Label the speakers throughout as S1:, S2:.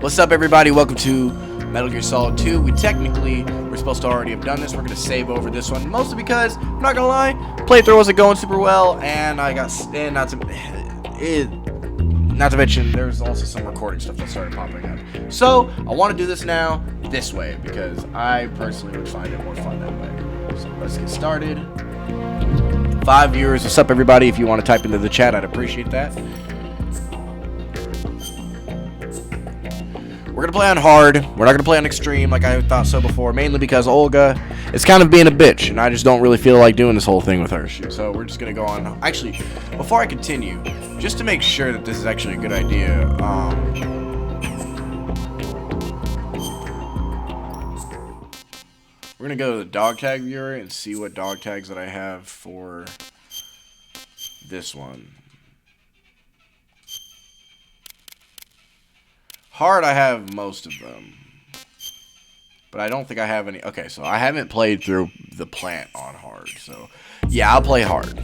S1: What's up, everybody? Welcome to Metal Gear Solid 2. We're supposed to already have done this. We're going to save over this one, mostly because, I'm not going to lie, playthrough wasn't going super well, and not to mention, there's also some recording stuff that started popping up. So, I want to do this now, this way, because I personally would find it more fun that way. So, let's get started. 5 viewers, what's up, everybody? If you want to type into the chat, I'd appreciate that. We're going to play on hard. We're not going to play on extreme like I thought so before, mainly because Olga is kind of being a bitch, and I just don't really feel like doing this whole thing with her. So we're just going to go on. Actually, before I continue, just to make sure that this is actually a good idea, we're going to go to the dog tag viewer and see what dog tags that I have for this one. Hard, I have most of them, but I don't think I have any. Okay, so I haven't played through the plant on hard, so yeah, I'll play hard.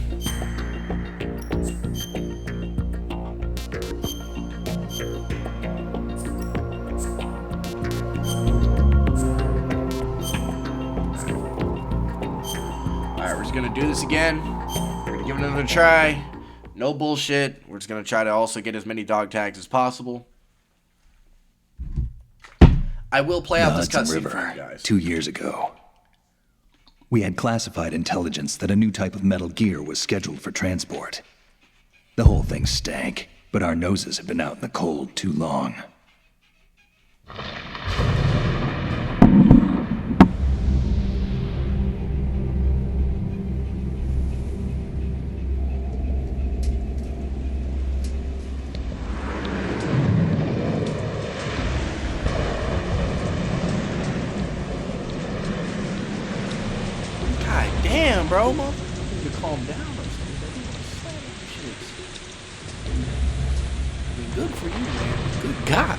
S1: Alright, we're just gonna do this again. We're gonna give it another try. No bullshit. We're just gonna try to also get as many dog tags as possible. I will play out this cutscene for you guys.
S2: 2 years ago, we had classified intelligence that a new type of Metal Gear was scheduled for transport. The whole thing stank, but our noses have been out in the cold too long.
S1: Damn, bro, motherfucker, need to calm down or something. Good for you, man. Good God.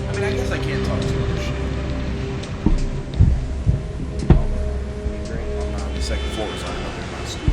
S1: I mean, I guess I can't talk too much shit. I'm on the second floor, so I know they're not stupid.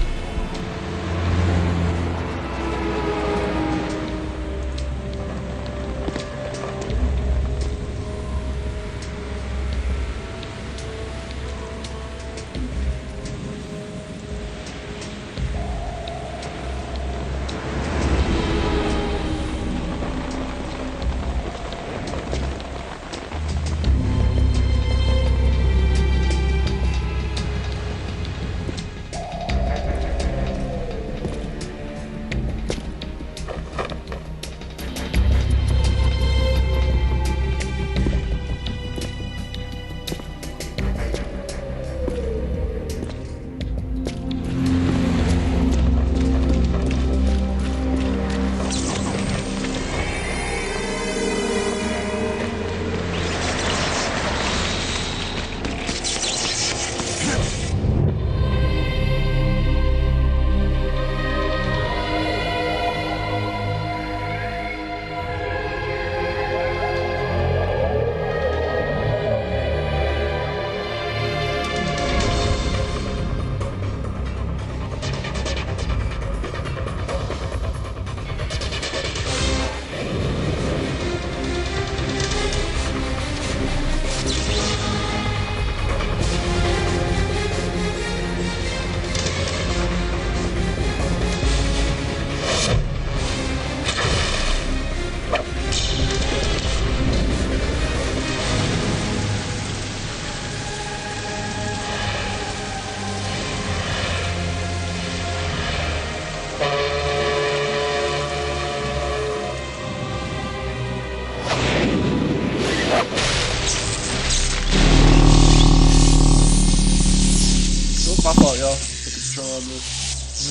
S1: My fault, y'all. Put the control on the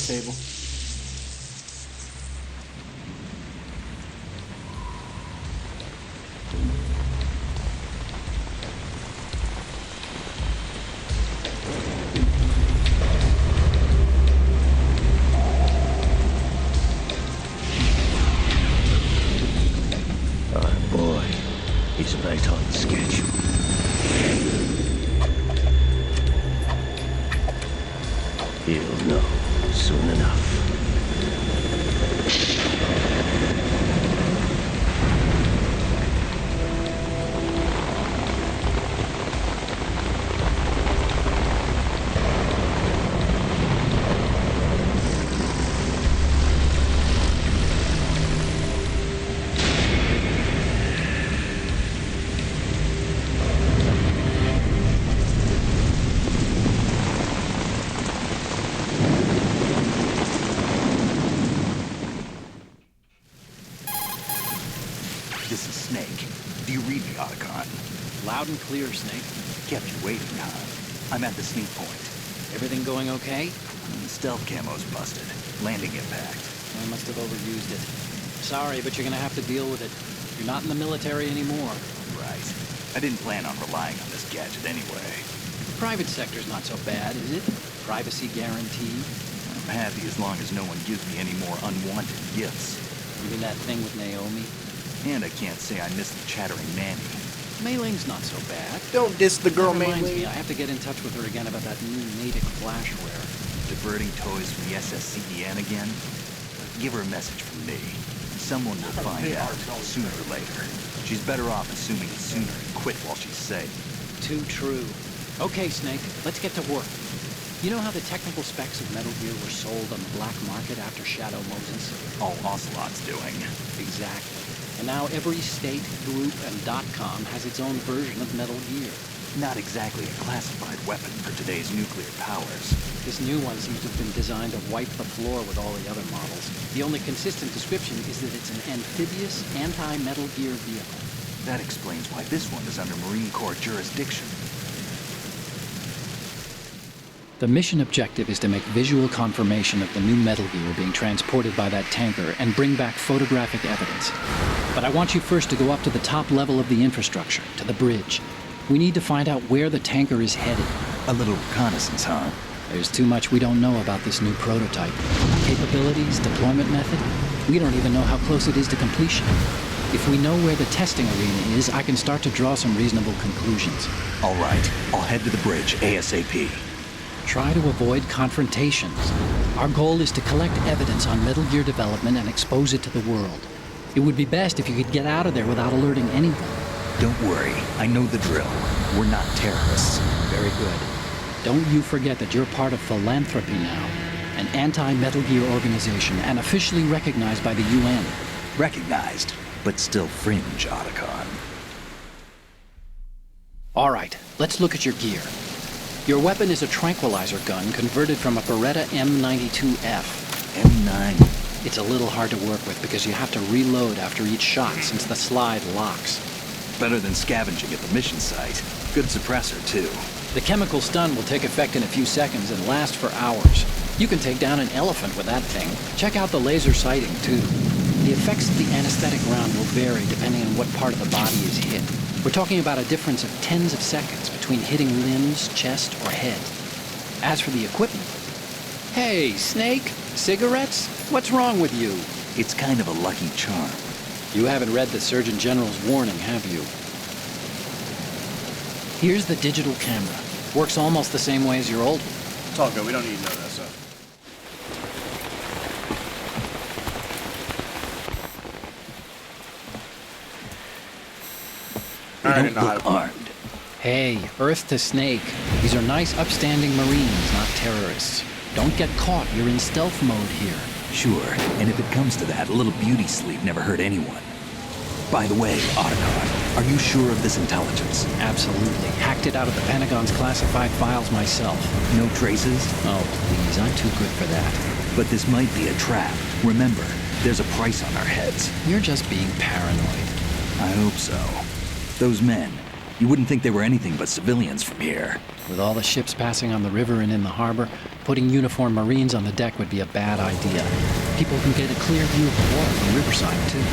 S1: table.
S3: Oh boy, he's right on schedule. He'll know soon enough.
S2: This is Snake. Do you read me, Otacon?
S4: Loud and clear, Snake.
S2: Kept you waiting, huh? I'm at the sneak point.
S4: Everything going okay?
S2: The stealth camo's busted. Landing impact.
S4: I must have overused it. Sorry, but you're gonna have to deal with it. You're not in the military anymore.
S2: Right. I didn't plan on relying on this gadget anyway.
S4: The private sector's not so bad, is it? Privacy guaranteed.
S2: I'm happy as long as no one gives me any more unwanted gifts.
S4: You mean that thing with Naomi?
S2: And I can't say I miss the chattering nanny.
S4: Mayling's not so bad.
S1: Don't diss the girl,
S4: That reminds
S1: mainly.
S4: me, I have to get in touch with her again about that new Natick flashware.
S2: Diverting toys from the SSCEN again? Give her a message from me. Someone will find out, sooner or later. She's better off assuming it sooner and quit while she's safe.
S4: Too true. Okay, Snake, let's get to work. You know how the technical specs of Metal Gear were sold on the black market after Shadow Moses?
S2: All Ocelot's doing.
S4: Exactly. And now every state, group, and .com has its own version of Metal Gear.
S2: Not exactly a classified weapon for today's nuclear powers.
S4: This new one seems to have been designed to wipe the floor with all the other models. The only consistent description is that it's an amphibious, anti-Metal Gear vehicle.
S2: That explains why this one is under Marine Corps jurisdiction.
S4: The mission objective is to make visual confirmation of the new Metal Gear being transported by that tanker and bring back photographic evidence. But I want you first to go up to the top level of the infrastructure, to the bridge. We need to find out where the tanker is headed.
S2: A little reconnaissance, huh?
S4: There's too much we don't know about this new prototype. Capabilities, deployment method. We don't even know how close it is to completion. If we know where the testing arena is, I can start to draw some reasonable conclusions.
S2: All right, I'll head to the bridge ASAP.
S4: Try to avoid confrontations. Our goal is to collect evidence on Metal Gear development and expose it to the world. It would be best if you could get out of there without alerting anyone.
S2: Don't worry, I know the drill. We're not terrorists.
S4: Very good. Don't you forget that you're part of Philanthropy now, an anti-Metal Gear organization and officially recognized by the UN.
S2: Recognized, but still fringe, Otacon.
S4: All right, let's look at your gear. Your weapon is a tranquilizer gun converted from a Beretta M92F.
S2: M9.
S4: It's a little hard to work with because you have to reload after each shot since the slide locks.
S2: Better than scavenging at the mission site. Good suppressor, too.
S4: The chemical stun will take effect in a few seconds and last for hours. You can take down an elephant with that thing. Check out the laser sighting, too. The effects of the anesthetic round will vary depending on what part of the body is hit. We're talking about a difference of tens of seconds between hitting limbs, chest, or head. As for the equipment... Hey, Snake! Cigarettes? What's wrong with you?
S2: It's kind of a lucky charm.
S4: You haven't read the Surgeon General's warning, have you? Here's the digital camera. Works almost the same way as your old one.
S1: It's all good. We don't need to know that stuff.
S2: They
S1: I
S2: don't
S1: don't know how
S2: look
S1: to-
S2: armed.
S4: Hey, Earth to Snake. These are nice, upstanding Marines, not terrorists. Don't get caught. You're in stealth mode here.
S2: Sure, and if it comes to that, a little beauty sleep never hurt anyone. By the way, Otacon, are you sure of this intelligence?
S4: Absolutely. Hacked it out of the Pentagon's classified files myself.
S2: No traces?
S4: Oh, please. I'm too good for that.
S2: But this might be a trap. Remember, there's a price on our heads.
S4: You're just being paranoid.
S2: I hope so. Those men, you wouldn't think they were anything but civilians from here.
S4: With all the ships passing on the river and in the harbor, putting uniformed Marines on the deck would be a bad idea. People can get a clear view of the water from Riverside, too.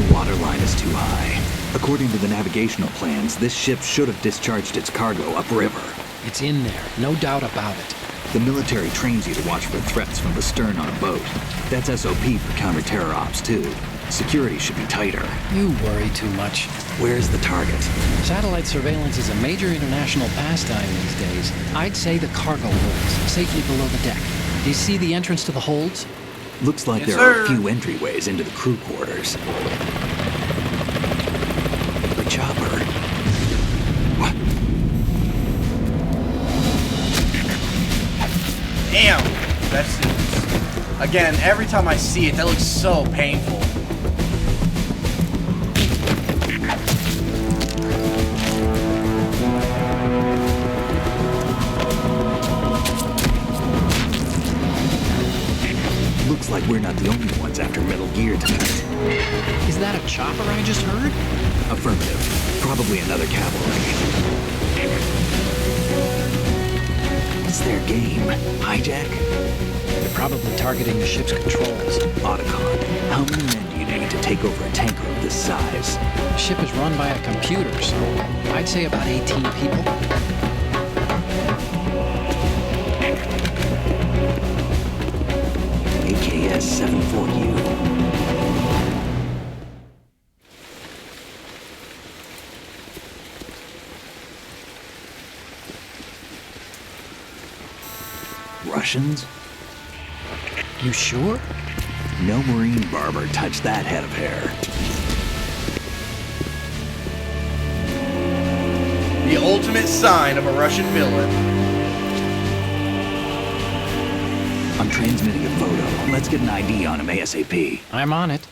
S2: The water line is too high. According to the navigational plans, this ship should have discharged its cargo upriver.
S4: It's in there, no doubt about it.
S2: The military trains you to watch for threats from the stern on a boat. That's SOP for counter-terror ops, too. Security should be tighter.
S4: You worry too much.
S2: Where's the target?
S4: Satellite surveillance is a major international pastime these days. I'd say the cargo holds, safely below the deck. Do you see the entrance to the holds?
S2: Looks like
S1: Yes,
S2: there are a
S1: sir.
S2: few entryways into the crew quarters. The chopper. What?
S1: Damn! That's it. Again, every time I see it, that looks so painful.
S2: Looks like we're not the only ones after Metal Gear tonight.
S4: Is that a chopper I just heard?
S2: Affirmative. Probably another cavalry. What's their game? Hijack?
S4: They're probably targeting the ship's controls.
S2: Otacon, how many men do you need to take over a tanker of this size?
S4: The ship is run by a computer, so I'd say about 18 people.
S2: AKS 74U. Russians?
S4: You sure?
S2: No Marine barber touched that head of hair.
S1: The ultimate sign of a Russian villain.
S2: I'm transmitting a photo. Let's get an ID on him ASAP.
S4: I'm on it.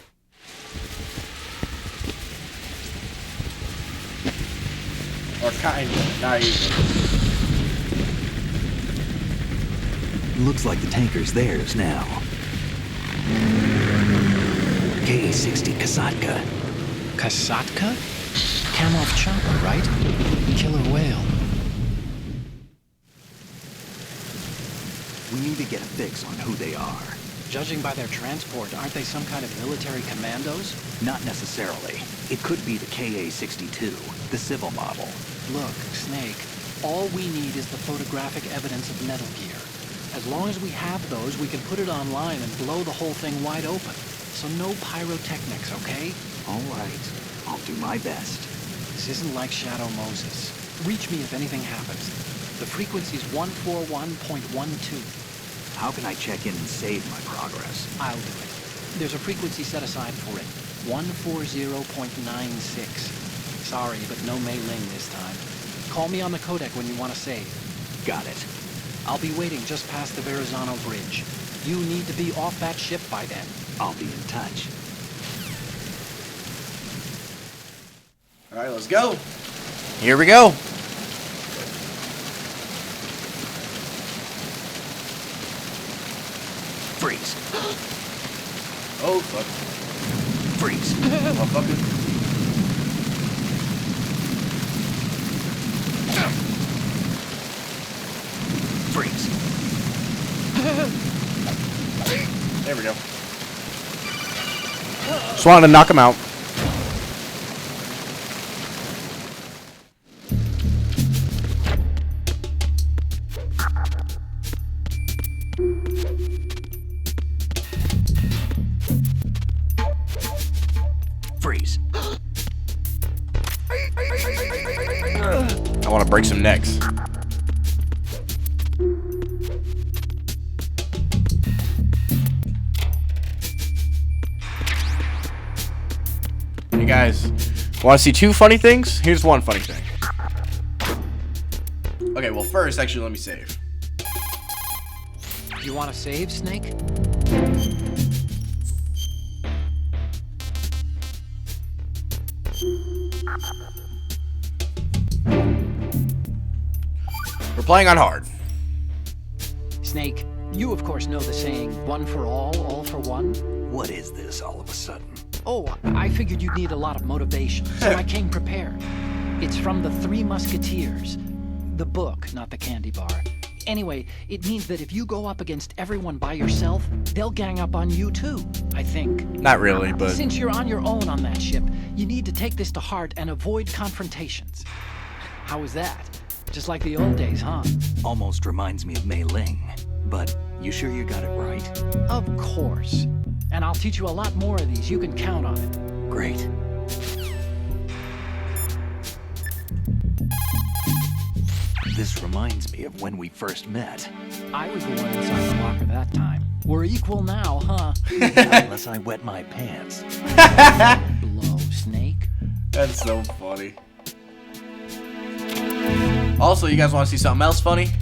S1: Or kind of, not even.
S2: Looks like the tanker's theirs now. KA-60 Kasatka.
S4: Kasatka? Kamov chopper, right? Killer whale.
S2: We need to get a fix on who they are.
S4: Judging by their transport, aren't they some kind of military commandos?
S2: Not necessarily. It could be the KA-62, the civil model.
S4: Look, Snake, all we need is the photographic evidence of Metal Gear. As long as we have those, we can put it online and blow the whole thing wide open. So no pyrotechnics, okay?
S2: All right. I'll do my best.
S4: This isn't like Shadow Moses. Reach me if anything happens. The frequency's 141.12.
S2: How can I check in and save my progress?
S4: I'll do it. There's a frequency set aside for it. 140.96. Sorry, but no Mei Ling this time. Call me on the codec when you want to save.
S2: Got it.
S4: I'll be waiting just past the Verrazano Bridge. You need to be off that ship by then.
S2: I'll be in touch.
S1: All right, let's go. Here we go.
S2: Freeze.
S1: Oh, fuck.
S2: Freeze.
S1: Motherfucker.
S2: Freeze.
S1: There we go. Just wanted to knock him out.
S2: Freeze.
S1: I want to break some necks. You guys want to see two funny things? Here's one funny thing. Okay, well first, actually, let me save.
S4: You want to save, Snake?
S1: We're playing on hard.
S4: Snake, you of course know the saying, one for all for one?
S2: What is this all of a sudden?
S4: Oh, I figured you'd need a lot of motivation, so I came prepared. It's from the Three Musketeers. The book, not the candy bar. Anyway, it means that if you go up against everyone by yourself, they'll gang up on you too, I think.
S1: Not really, but...
S4: Since you're on your own on that ship, you need to take this to heart and avoid confrontations. How was that? Just like the old days, huh?
S2: Almost reminds me of Mei Ling. But you sure you got it right?
S4: Of course. And I'll teach you a lot more of these. You can count on it.
S2: Great. This reminds me of when we first met.
S4: I was the one inside the locker that time. We're equal now, huh?
S2: Unless I wet my pants.
S4: Blow, Snake.
S1: That's so funny. Also, you guys want to see something else funny?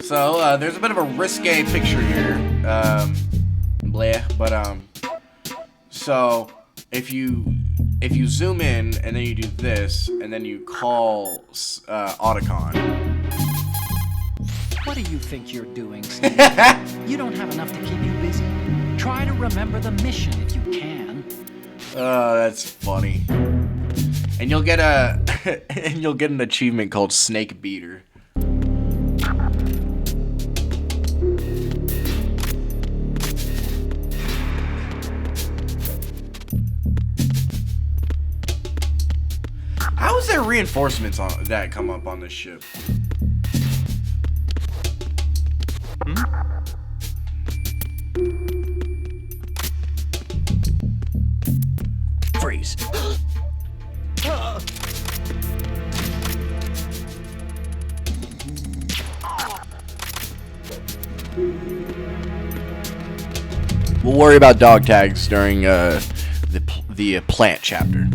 S1: So, there's a bit of a risque picture here. So if you zoom in and then you do this and then you call Otacon.
S4: What do you think you're doing, Snake? You don't have enough to keep you busy. remember the mission if you can.
S1: Oh, that's funny. And you'll get a and you'll get an achievement called Snake Beater. How is there reinforcements on that come up on this ship?
S2: Freeze.
S1: We'll worry about dog tags during the plant chapter.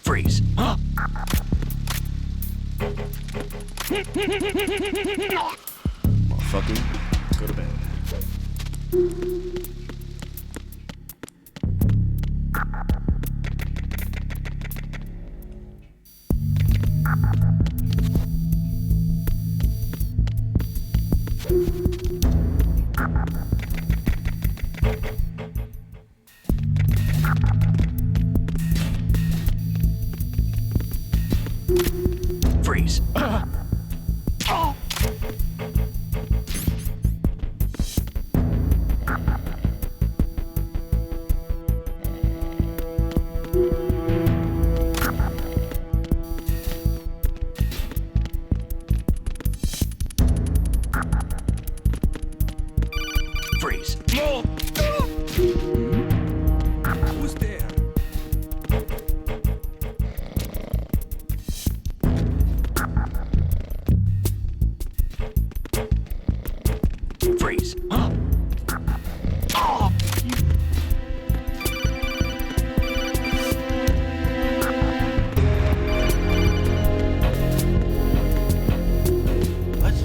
S2: Freeze.
S1: Motherfucker, go to bed.
S2: Freeze. Freeze. Who's there? Freeze.
S1: What?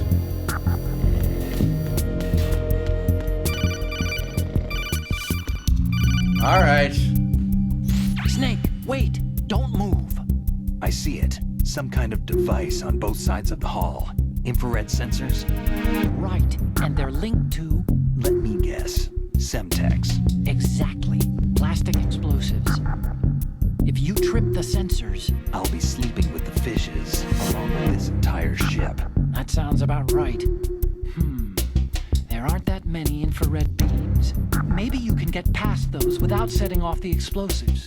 S1: All right.
S4: Snake, wait! Don't move!
S2: I see it. Some kind of device on both sides of the hall. Infrared sensors?
S4: Right, and they're linked to...
S2: Let me guess. Semtex.
S4: Exactly. Plastic explosives. If you trip the sensors...
S2: I'll be sleeping with the fishes, along with this entire ship.
S4: That sounds about right. There aren't that many infrared beams. Maybe you can get past those without setting off the explosives.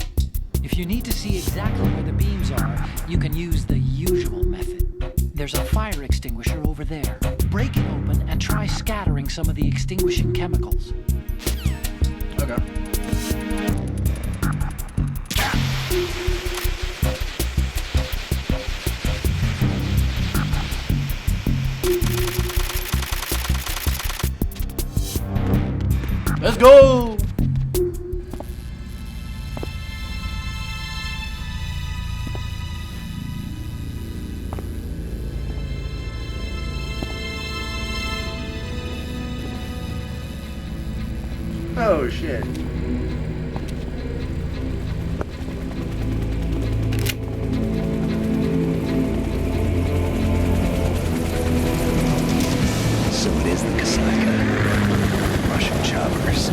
S4: If you need to see exactly where the beams are, you can use the usual method. There's a fire extinguisher over there. Break it open and try scattering some of the extinguishing chemicals.
S1: Okay. Let's go! Oh shit.
S2: So it is the Kasaka. Russian choppers.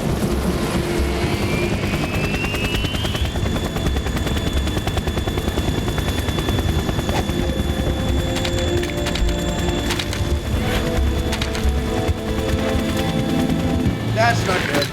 S1: That's not good.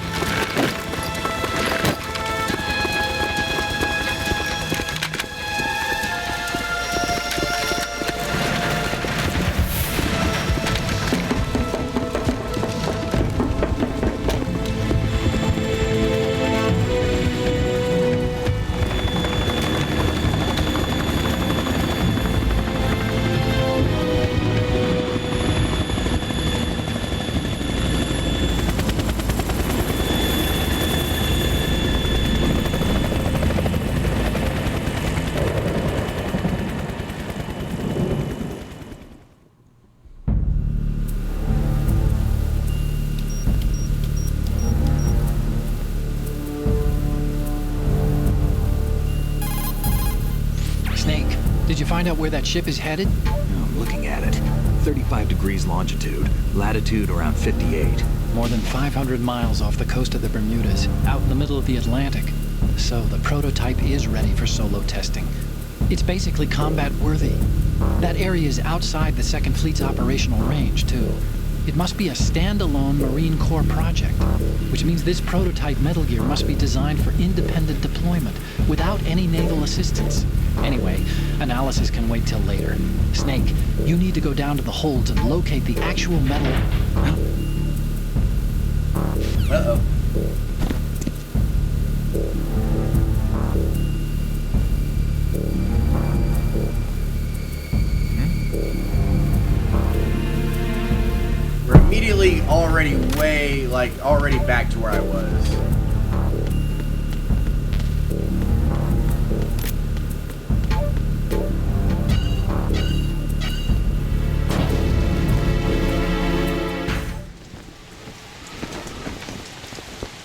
S4: Snake, did you find out where that ship is headed?
S2: I'm looking at it. 35 degrees longitude, latitude around 58.
S4: More than 500 miles off the coast of the Bermudas, out in the middle of the Atlantic. So the prototype is ready for solo testing. It's basically combat worthy. That area is outside the Second Fleet's operational range, too. It must be a standalone Marine Corps project, which means this prototype Metal Gear must be designed for independent deployment, without any naval assistance. Anyway, analysis can wait till later. Snake, you need to go down to the holds and locate the actual metal...
S1: Uh-oh. We're immediately already already back to where I was.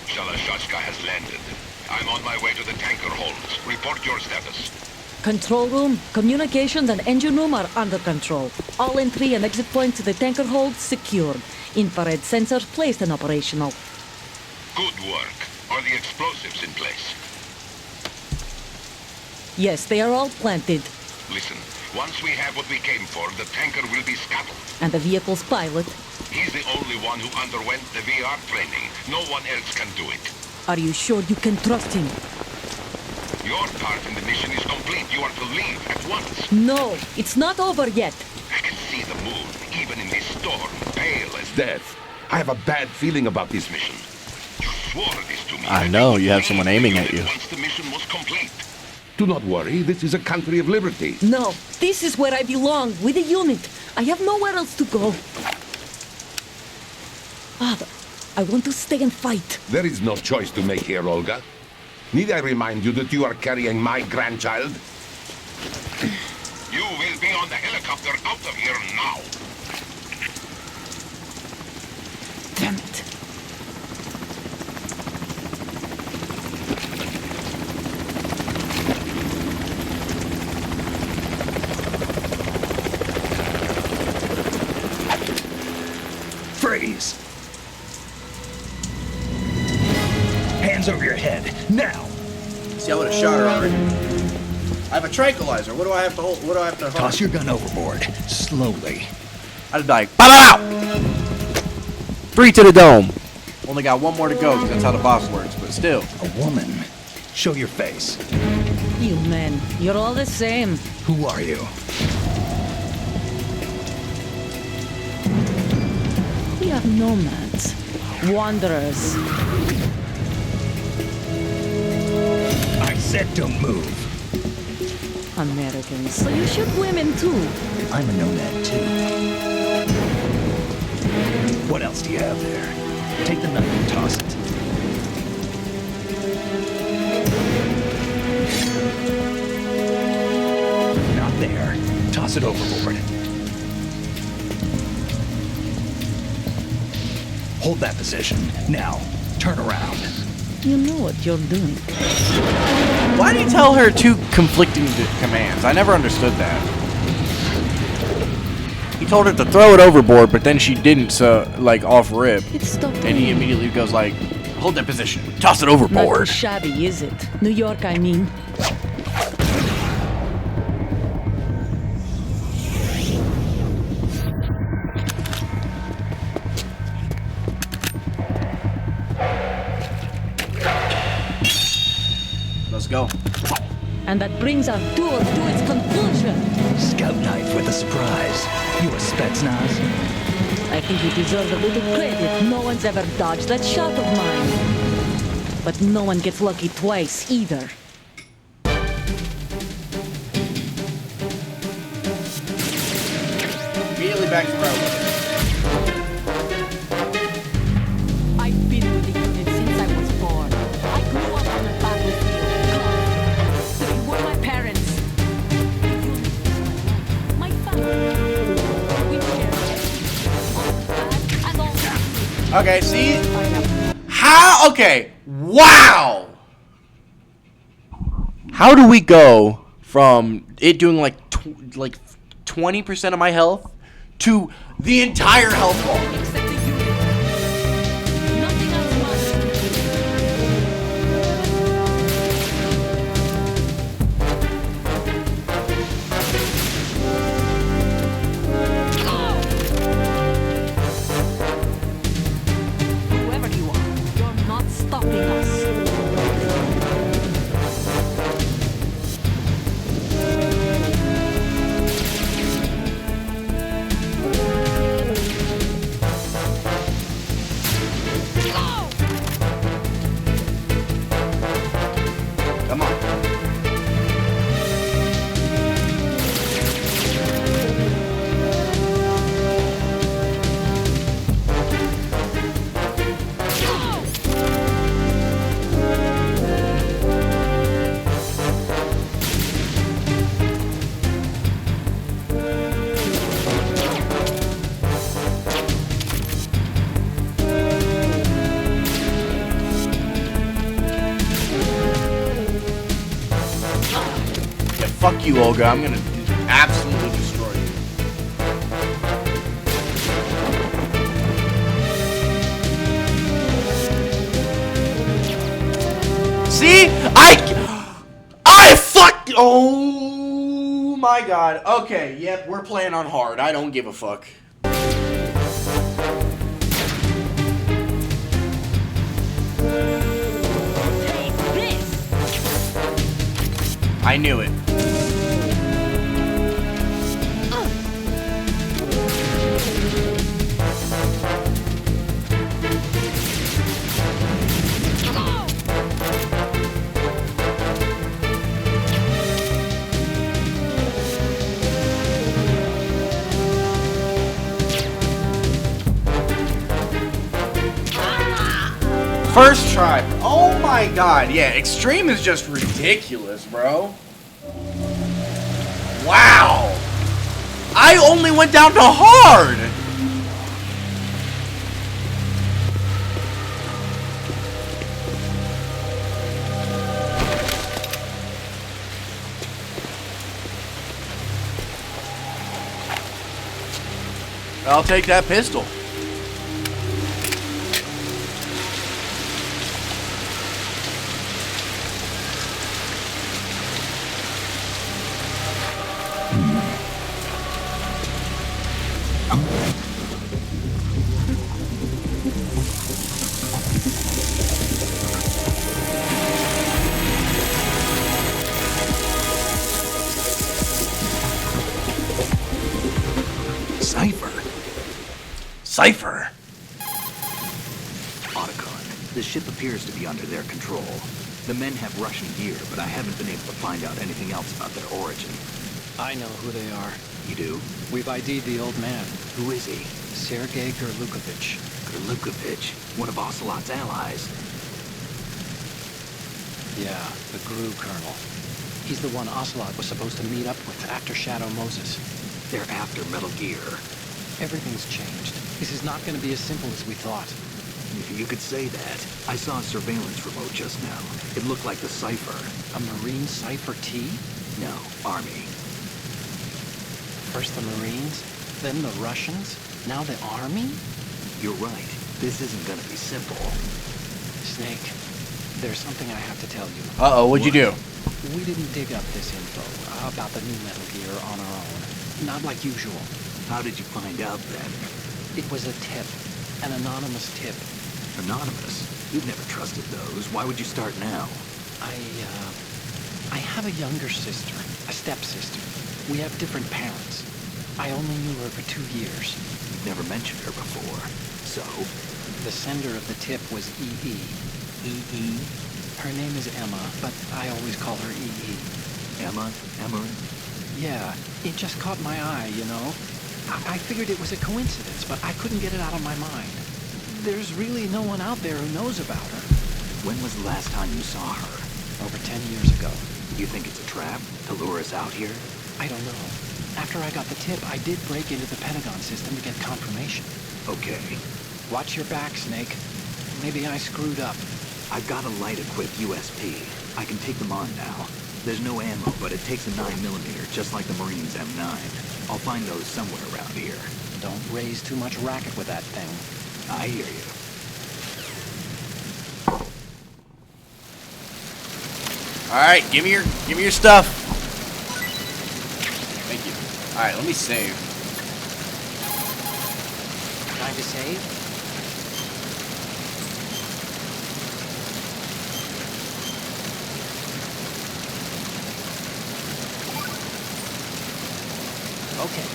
S5: Shalashaska has landed. I'm on my way to the tanker holds. Report your status.
S6: Control room, communications, and engine room are under control. All entry and exit points to the tanker hold secured. Infrared sensors placed and operational.
S5: Good work. Are the explosives in place?
S6: Yes, they are all planted.
S5: Listen, once we have what we came for, the tanker will be scuttled.
S6: And the vehicle's pilot.
S5: He's the only one who underwent the VR training. No one else can do it.
S6: Are you sure you can trust him?
S5: Your part in the mission is complete. You are to leave at once.
S6: No, it's not over yet.
S5: I can see the moon, even in this storm, pale as death. I have a bad feeling about this mission. You swore this to me.
S1: I know, you have someone aiming at you.
S5: Once the mission was complete. Do not worry, this is a country of liberty.
S6: No, this is where I belong, with the unit. I have nowhere else to go. Father, I want to stay and fight.
S5: There is no choice to make here, Olga. Need I remind you that you are carrying my grandchild? You will be on the helicopter out of here now.
S6: Damn it.
S2: Freeze! Hands over your head, now!
S1: See, I would have shot her already. I have a tranquilizer. What do I have to hold? What do I have to hold?
S2: Toss your gun overboard, slowly.
S1: I'd have died. Pow! 3 to the dome. Only got one more to go because that's how the boss works, but still.
S2: A woman. Show your face.
S6: You men, you're all the same.
S2: Who are you?
S6: We are nomads. Wanderers.
S2: I said don't move.
S6: Americans. So you shoot women too.
S2: I'm a nomad too. What else do you have there? Take the knife and toss it. Not there. Toss it overboard. Hold that position. Now, turn around.
S6: You know what you're doing.
S1: Why did he tell her 2 conflicting commands? I never understood that. He told her to throw it overboard, but then she didn't, so, like, off rip.
S6: It stopped.
S1: And he immediately goes like, hold that position. Toss it
S6: Not
S1: overboard.
S6: shabby, is it? New York, I mean.
S1: Let's go.
S6: And that brings our tour to its conclusion.
S2: Scout knife with a surprise. You a Spetsnaz?
S6: I think you deserve a little credit. No one's ever dodged that shot of mine. But no one gets lucky twice, either.
S1: Immediately back to where I was.
S6: I've been with the unit since I was born. I grew up on the battlefield. They were my parents. My family. We shared all the bad and all the good.
S1: Okay, see?
S6: I have
S1: How? Okay. Wow. How do we go from it doing like 20% of my health to the entire health bar.
S6: Except the unit. Nothing else matters. Whoever you are, you're not stopping us.
S1: Come on. Yeah, fuck you, Olga. I'm gonna absolutely destroy you. See? I fucked. Oh my god. Okay, yep, we're playing on hard. I don't give a fuck.
S6: Take this!
S1: I knew it. First try. Oh my god. Yeah, extreme is just ridiculous, bro. Wow. I only went down to hard. I'll take that pistol. Cypher.
S2: Otacon, the ship appears to be under their control. The men have Russian gear, but I haven't been able to find out anything else about their origin.
S4: I know who they are.
S2: You do?
S4: We've ID'd the old man,
S2: Who is he?
S4: Sergei Gerlukovich.
S2: Gerlukovich, one of Ocelot's allies.
S4: Yeah, the GRU colonel. He's the one Ocelot was supposed to meet up with after Shadow Moses.
S2: They're after Metal Gear.
S4: Everything's changed. This is not going to be as simple as we thought.
S2: You could say that. I saw a surveillance remote just now. It looked like the Cypher.
S4: A Marine Cypher T?
S2: No, Army.
S4: First the Marines, then the Russians, now the Army?
S2: You're right. This isn't gonna be simple.
S4: Snake, there's something I have to tell you.
S1: Uh-oh, what'd you do?
S4: We didn't dig up this info about the new Metal Gear on our own. Not like usual.
S2: How did you find out then?
S4: It was a tip. An anonymous tip.
S2: Anonymous? You've never trusted those. Why would you start now?
S4: I have a younger sister, a stepsister. We have different parents. I only knew her for 2 years.
S2: You've never mentioned her before. So?
S4: The sender of the tip was E.E.
S2: E.E.?
S4: Her name is Emma, but I always call her E.E.
S2: Emma? Emma?
S4: Yeah, it just caught my eye, you know? I figured it was a coincidence, but I couldn't get it out of my mind. There's really no one out there who knows about her.
S2: When was the last time you saw her?
S4: Over 10 years ago.
S2: You think it's a trap to lure us out here?
S4: I don't know. After I got the tip, I did break into the Pentagon system to get confirmation.
S2: Okay.
S4: Watch your back, Snake. Maybe I screwed up.
S2: I've got a light-equipped USP. I can take them on now. There's no ammo, but it takes a 9mm, just like the Marines' M9. I'll find those somewhere around here.
S4: Don't raise too much racket with that thing.
S3: I hear you.
S1: All right, give me your stuff. Thank you. All right, let me save.
S4: Time to save? Okay.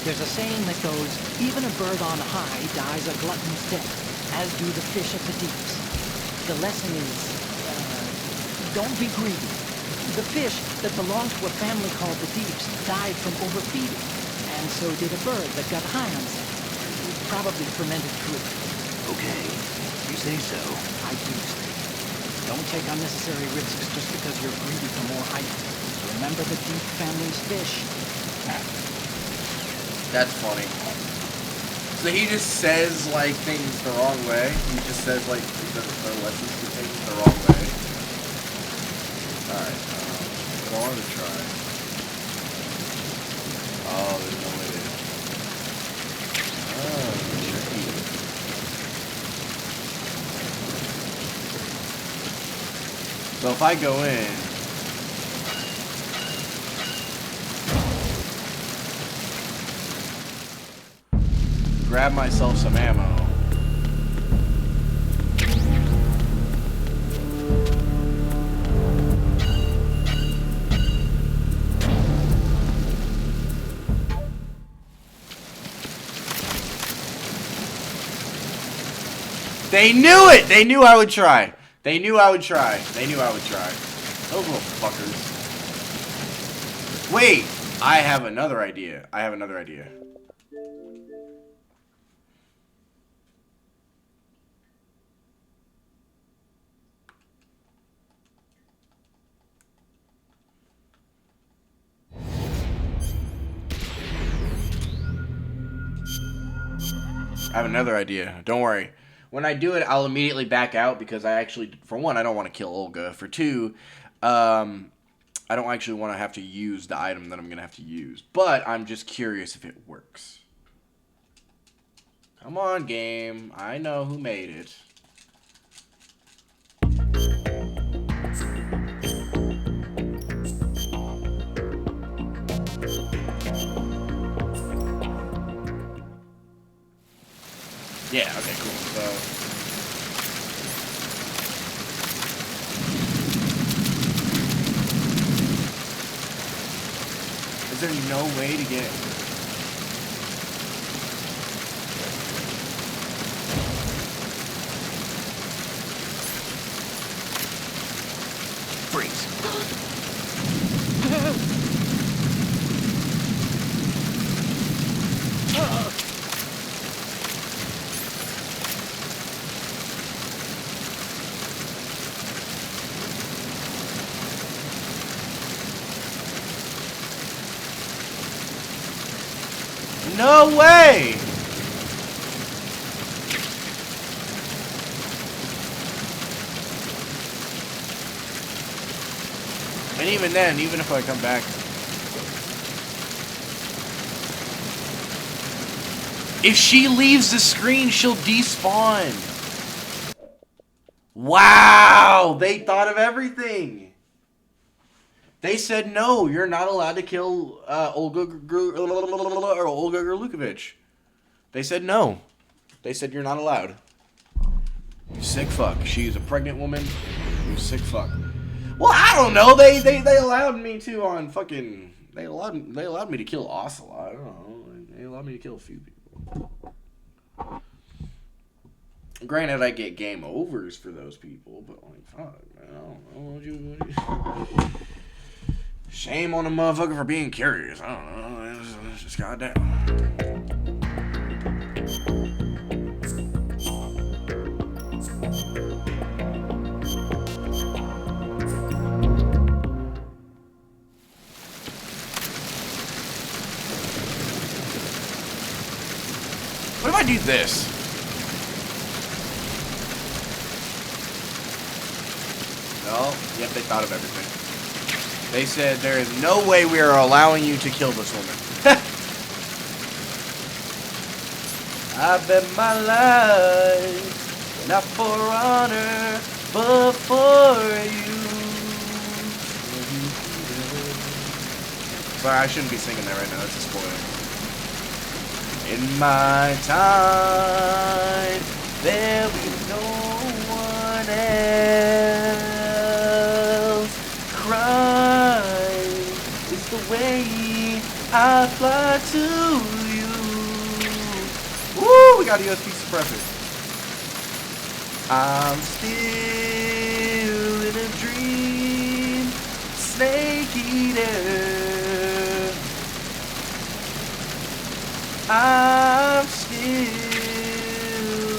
S4: There's a saying that goes, even a bird on high dies a glutton's death, as do the fish of the deeps. The lesson is, don't be greedy. The fish that belonged to a family called the deeps died from overfeeding, and so did a bird that got high on something. Probably fermented fruit.
S3: Okay, you say so.
S4: I do say. Don't take unnecessary risks just because you're greedy for more items. Remember the deep family's fish.
S1: That's funny. So he just says like things the wrong way. He just says like the lessons to things the wrong way. Alright, what I wanted to try. Oh, there's no way to. Oh, tricky. So if I go in. Grab myself some ammo. They knew it! They knew I would try. They knew I would try. They knew I would try. Those little fuckers. Wait! I have another idea. I have another idea. I have another idea. Don't worry. When I do it, I'll immediately back out because I actually, for one, I don't want to kill Olga. For two, I don't actually want to have to use the item that I'm going to have to use. But I'm just curious if it works. Come on, game. I know who made it. Yeah, okay, cool. So is there no way to get
S3: Freeze.
S1: No way! And even then, even if I come back, if she leaves the screen, she'll despawn. Wow! They thought of everything. They said, no, you're not allowed to kill Olga Lukovich. They said no. They said you're not allowed. You sick fuck. She's a pregnant woman. You sick fuck. Well, I don't know. They allowed me to on fucking. They allowed me to kill Ocelot. I don't know. They allowed me to kill a few people. Granted, I get game overs for those people, but like, fuck, man, I don't know. What you shame on a motherfucker for being curious. I don't know. It's just goddamn. What if I do this? No. Yep, they thought of everything. They said there is no way we are allowing you to kill this woman. I bet my life, not for honor, but for you. Sorry, I shouldn't be singing that right now. That's a spoiler. In my time, there'll be no one else. Crying is the way I fly to you. Woo! We got a USB suppressor. I'm still in a dream, snake eater. I'm still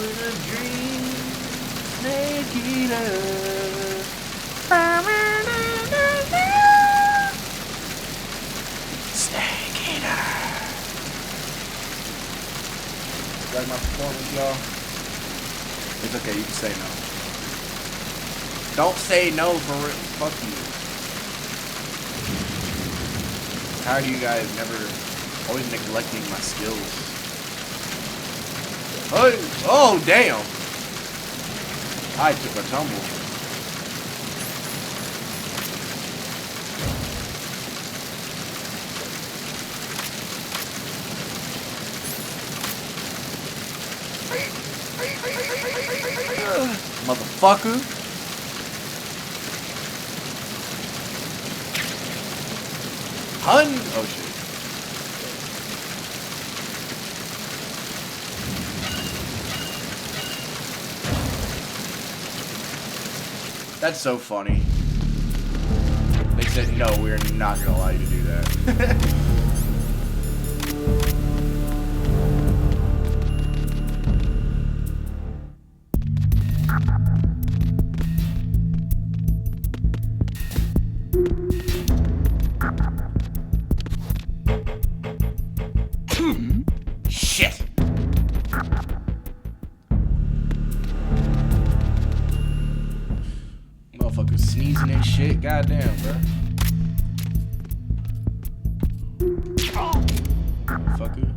S1: in a dream, snake eater. Snake eater. Like my performance, y'all. It's okay, you can say no. Don't say no for real. Fuck you. How do you guys never always neglecting my skills? Oh damn. I took a tumble. Motherfucker. Oh shit. That's so funny. They said, no, we're not gonna allow you to do that. Shit. Motherfucker sneezing and shit. Goddamn, bro. Fucker.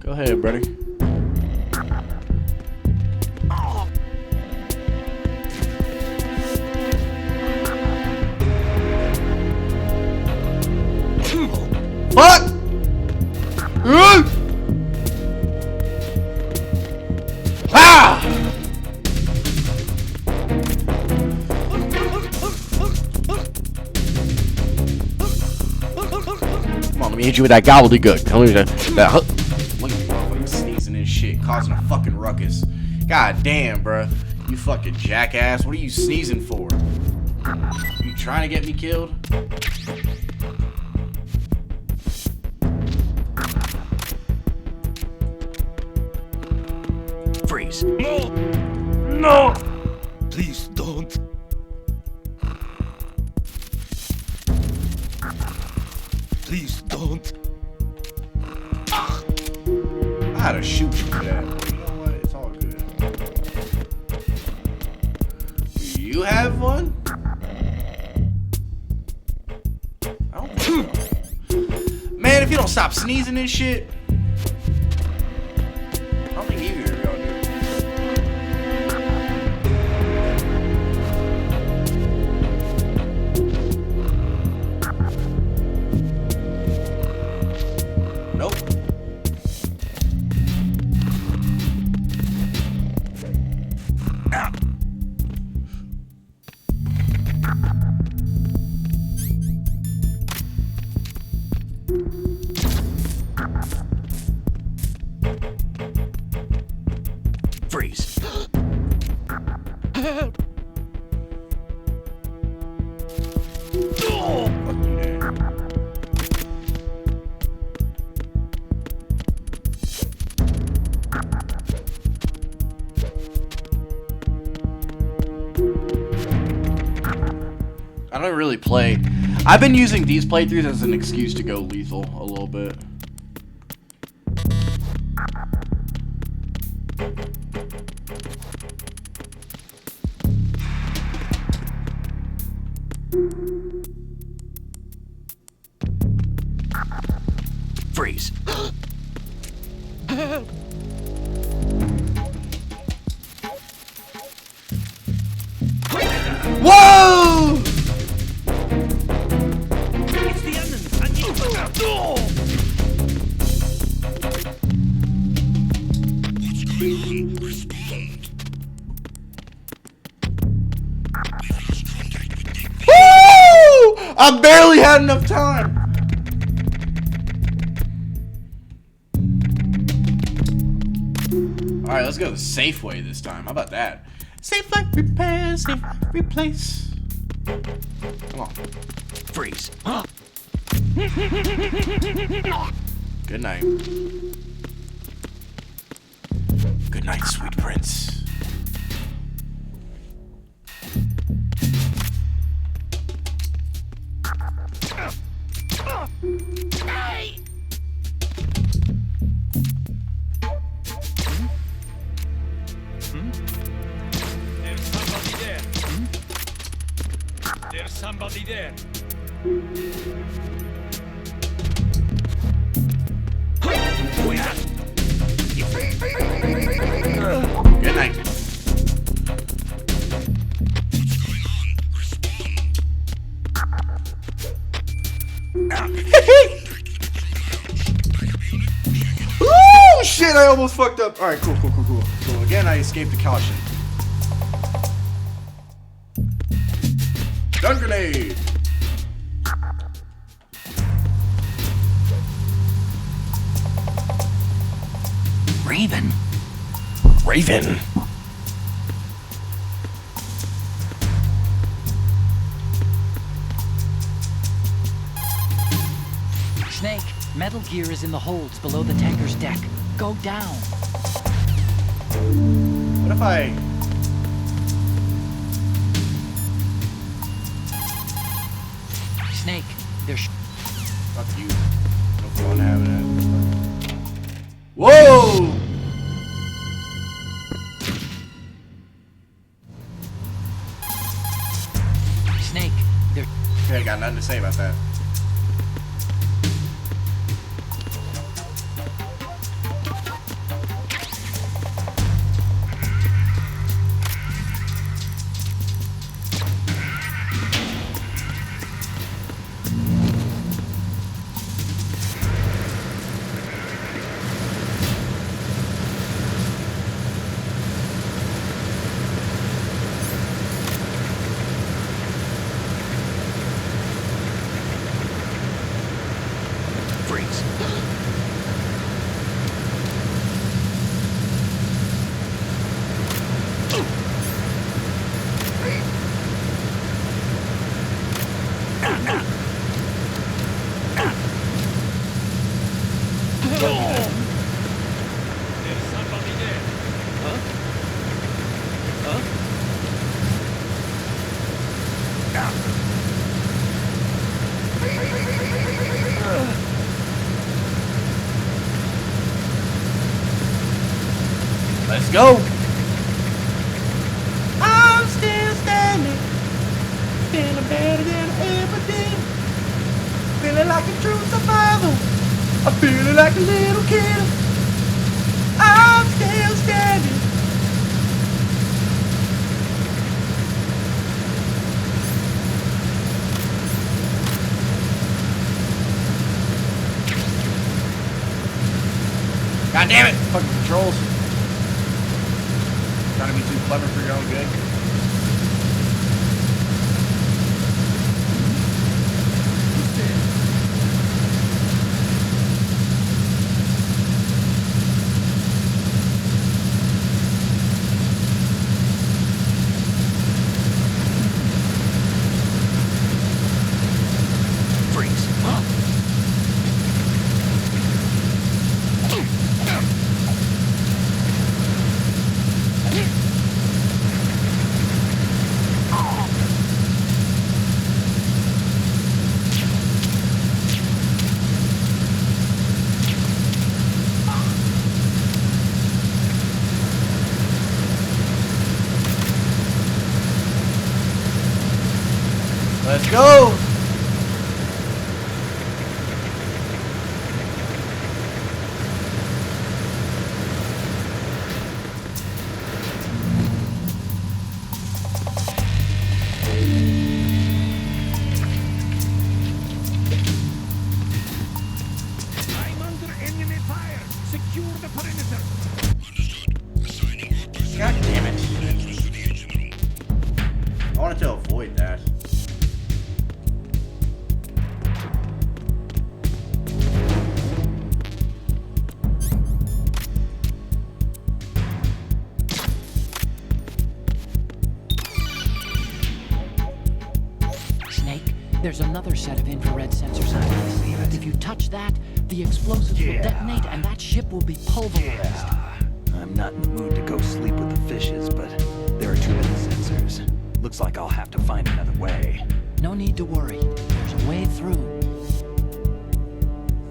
S1: Go ahead, buddy. Fuck! Ah! Come on, let me hit you with that gobbledygook. Tell me that. Look at me, motherfucker, sneezing and shit, causing a fucking ruckus. God damn, bruh. You fucking jackass. What are you sneezing for? You trying to get me killed?
S3: Freeze. No! No! Please don't. Please don't.
S1: I had to shoot you for that. But you know what? It's all good. Do you have one? I don't think so. Man, if you don't stop sneezing and shit, I don't think either of y'all do. Nope.
S3: Freeze.
S1: Fuck you, Dan. I don't really play. I've been using these playthroughs as an excuse to go lethal a little bit.
S3: Freeze.
S1: Whoa!
S3: It's the enemy. I need to go. What's going on? Respond. We've lost contact with the...
S1: Woo! I barely had enough time. All right, let's go the safe way this time. How about that? Safe like repair, safe like replace. Come on.
S3: Freeze.
S1: Good night. Good night, sweet prince.
S3: There's somebody there. There's somebody there.
S1: Good night. Ooh, shit, I almost fucked up. Alright, cool. So again, I escaped the caution. Stun grenade!
S3: Raven. Raven.
S4: Snake, metal gear is in the holds below the tanker's deck. Go down.
S1: What if I...
S4: Snake, there's...
S1: Fuck you. No fun having it. Whoa!
S4: Snake, there's...
S1: Okay, I got nothing to say about that.
S3: Freeze. There's somebody there.
S1: Let's go! I'm still standing, feeling better than I ever did. Feeling like a true survivor. I'm feeling like a little kid. I'm still standing. God damn it! Fucking controls. Trying to be too clever for your own good.
S3: Freeze.
S1: Let's go!
S3: I'm under enemy fire. Secure the perimeter.
S1: God damn it. I wanted to avoid that.
S4: Snake, there's another set of infrared sensors on this. If you touch that, the explosives will detonate and that ship will be pulverized.
S2: I'm not in the mood to go sleep with the fishes, but there are too many sensors. Looks like I'll have to find another way.
S4: No need to worry. There's a way through.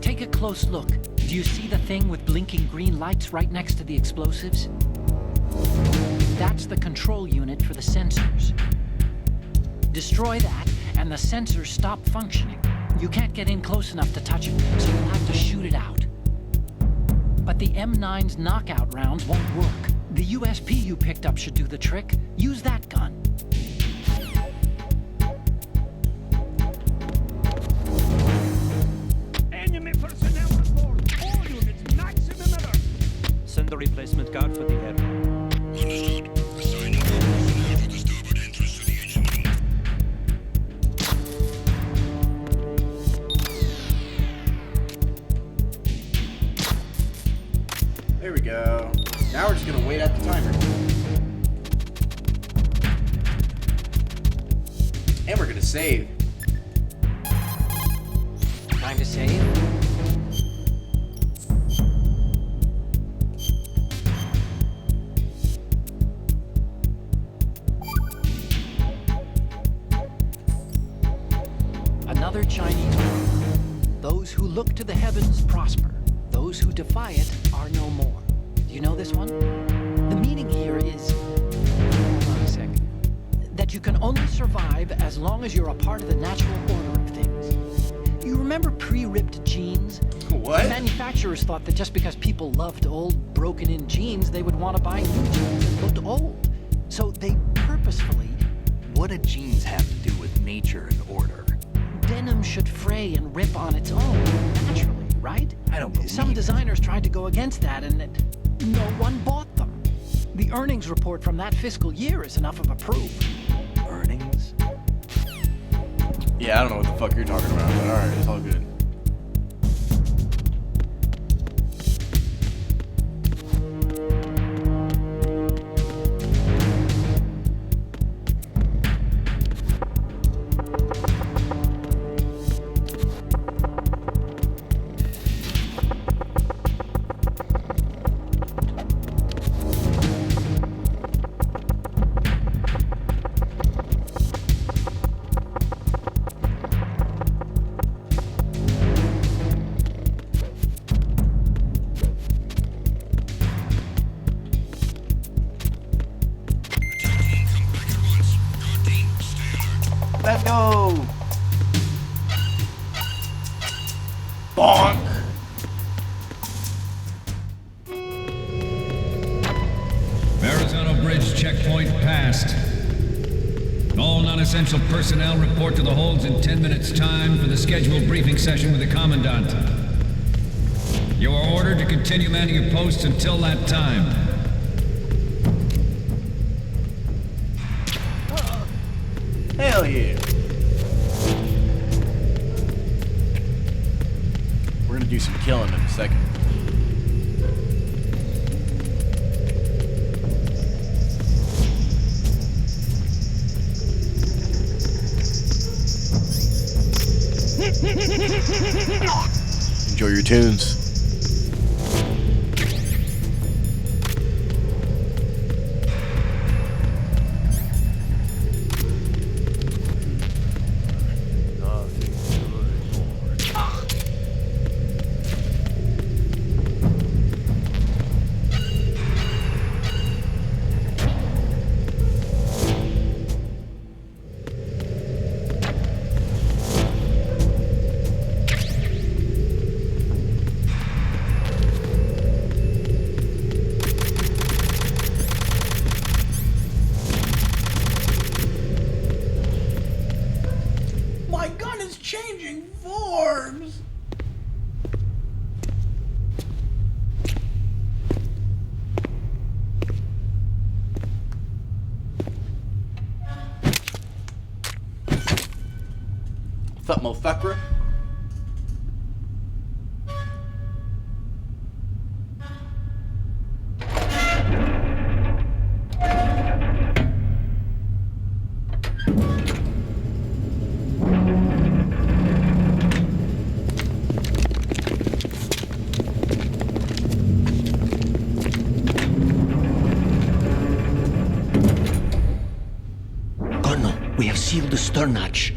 S4: Take a close look. Do you see the thing with blinking green lights right next to the explosives? That's the control unit for the sensors. Destroy that, and the sensors stop functioning. You can't get in close enough to touch it, so you'll have to shoot it out. But the M9's knockout rounds won't work. The USP you picked up should do the trick. Use that gun.
S3: Enemy personnel on board. All units, maximum alert.
S7: Send the replacement guard for the air.
S5: Understood. Assigning all personnel to the starboard entrance to the engine room.
S1: There we go. Now we're just gonna wait out the timer. And we're gonna save.
S4: Time to save. Another Chinese proverb. Those who look to the heavens prosper. Those who defy it are no more. Do you know this one? The meaning here is... Hold on a sec. That you can only survive as long as you're a part of the natural order of things. You remember pre-ripped jeans?
S1: What?
S4: The manufacturers thought that just because people loved old, broken-in jeans, they would want to buy new jeans that looked old. So they purposefully...
S2: What do jeans have to do with nature and order?
S4: Denim should fray and rip on its own, naturally, right?
S2: I don't believe
S4: Some
S2: it.
S4: designers tried to go against that, and no one bought them. The earnings report from that fiscal year is enough of a proof.
S2: Earnings?
S1: Yeah, I don't know what the fuck you're talking about, but alright, it's all good. Let's go! Bonk!
S8: Verrazano Bridge checkpoint passed. All non-essential personnel report to the holds in 10 minutes' time for the scheduled briefing session with the Commandant. You are ordered to continue manning your posts until that time.
S1: Hell yeah! We're gonna do some killing in a second. Enjoy your tunes. Fuck motherfucker.
S9: We have sealed the stern hatch.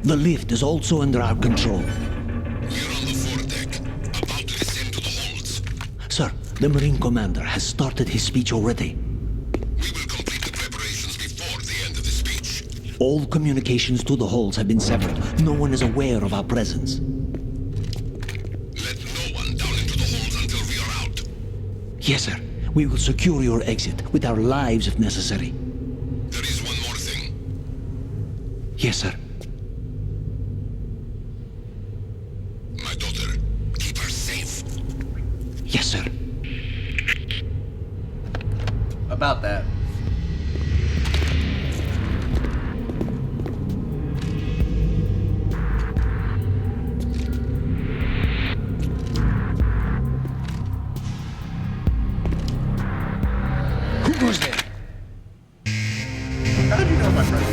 S9: The lift is also under our control.
S5: We're on the foredeck, about to descend to the holds.
S9: Sir, the Marine Commander has started his speech already.
S5: We will complete the preparations before the end of the speech.
S9: All communications to the holds have been severed. No one is aware of our presence.
S5: Let no one down into the holds until we are out.
S9: Yes, sir. We will secure your exit with our lives if necessary.
S5: There is one more thing.
S9: Yes, sir.
S5: My daughter, keep her safe.
S9: Yes, sir.
S1: About that.
S9: Who goes there?
S1: How did you know my friend?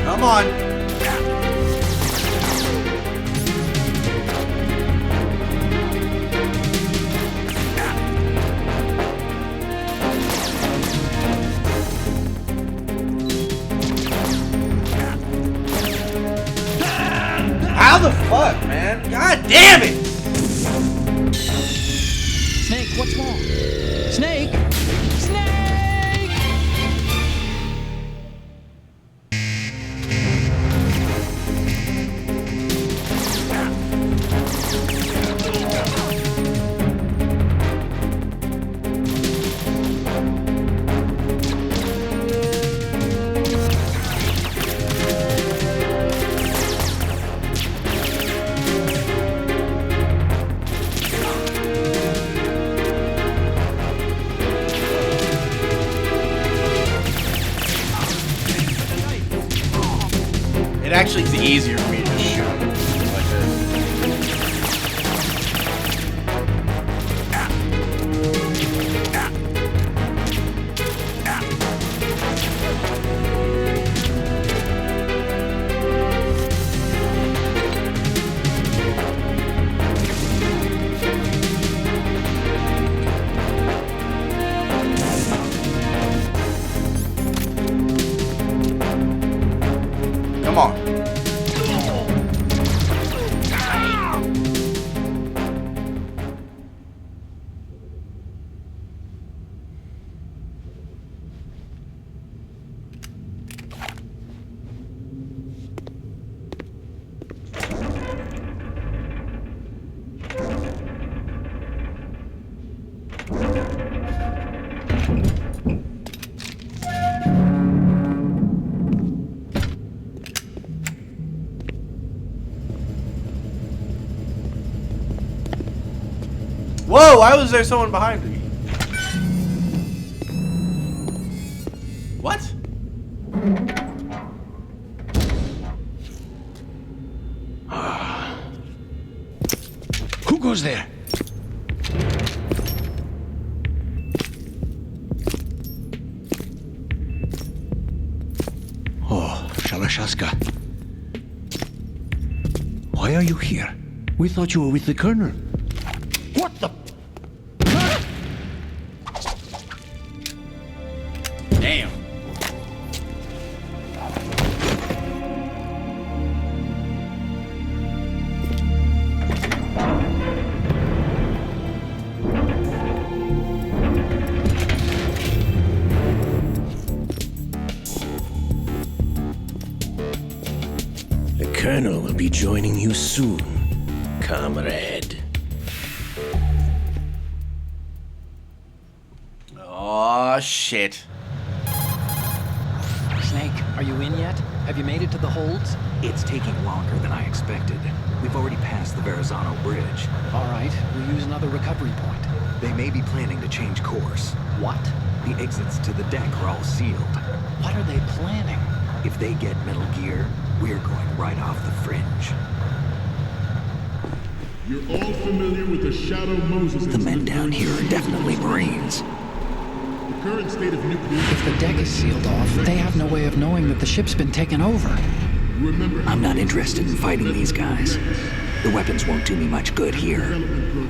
S1: Come on. How the fuck, man? God damn it!
S4: Snake, what's wrong? Snake! Snake!
S1: It actually is easier for me to just shoot him like this. Come on. Whoa, why was there someone behind me? What?
S9: Who goes there? Oh, Shalashaska. Why are you here? We thought you were with the Colonel. What the?
S1: Damn.
S9: Colonel will be joining you soon, comrade.
S1: Oh shit.
S4: Snake, are you in yet? Have you made it to the holds?
S2: It's taking longer than I expected. We've already passed the Verrazano Bridge.
S4: All right, we'll use another recovery point.
S2: They may be planning to change course.
S4: What?
S2: The exits to the deck are all sealed.
S4: What are they planning?
S2: If they get Metal Gear, we're going right off the fringe.
S3: You're all familiar with the Shadow Moses
S2: The men
S3: incident.
S2: down here are definitely Marines.
S3: The current state of nuclear...
S4: If the deck is sealed off, they have no way of knowing that the ship's been taken over.
S3: Remember,
S2: I'm not interested in fighting these guys. The weapons won't do me much good here.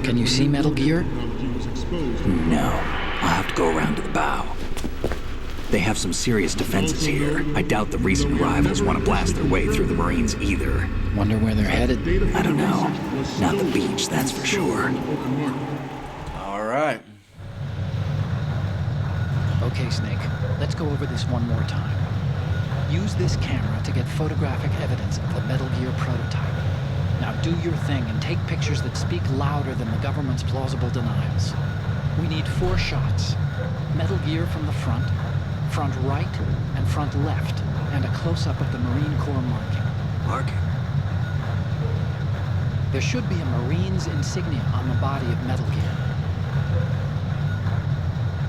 S4: Can you see Metal Gear?
S2: No. I'll have to go around to the bow. They have some serious defenses here. I doubt the recent arrivals want to blast their way through the Marines either.
S4: Wonder where they're headed?
S2: I don't know. Not the beach, that's for sure.
S1: Alright.
S4: Okay, Snake, let's go over this one more time. Use this camera to get photographic evidence of the Metal Gear prototype. Now do your thing and take pictures that speak louder than the government's plausible denials. We need 4 shots. Metal Gear from the front right, and front left, and a close-up of the Marine Corps marking.
S2: Marking?
S4: There should be a Marine's insignia on the body of Metal Gear.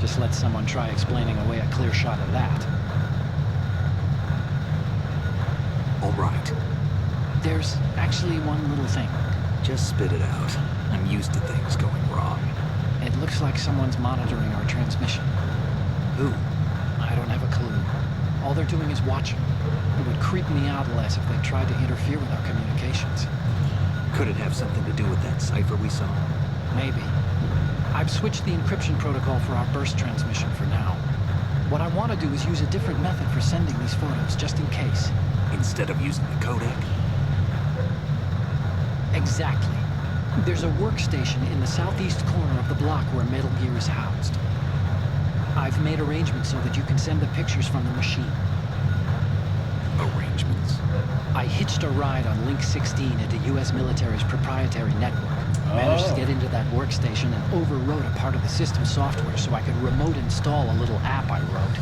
S4: Just let someone try explaining away a clear shot of that.
S2: All right.
S4: There's actually one little thing.
S2: Just spit it out. I'm used to things going wrong.
S4: It looks like someone's monitoring our transmission.
S2: Who?
S4: I don't have a clue. All they're doing is watching. It would creep me out less if they tried to interfere with our communications.
S2: Could it have something to do with that cipher we saw?
S4: Maybe. I've switched the encryption protocol for our burst transmission for now. What I want to do is use a different method for sending these photos, just in case.
S2: Instead of using the codec?
S4: Exactly. There's a workstation in the southeast corner of the block where Metal Gear is housed. I've made arrangements so that you can send the pictures from the machine.
S2: Arrangements?
S4: I hitched a ride on Link 16 into U.S. military's proprietary network. Managed to get into that workstation and overwrote a part of the system software so I could remote install a little app I wrote.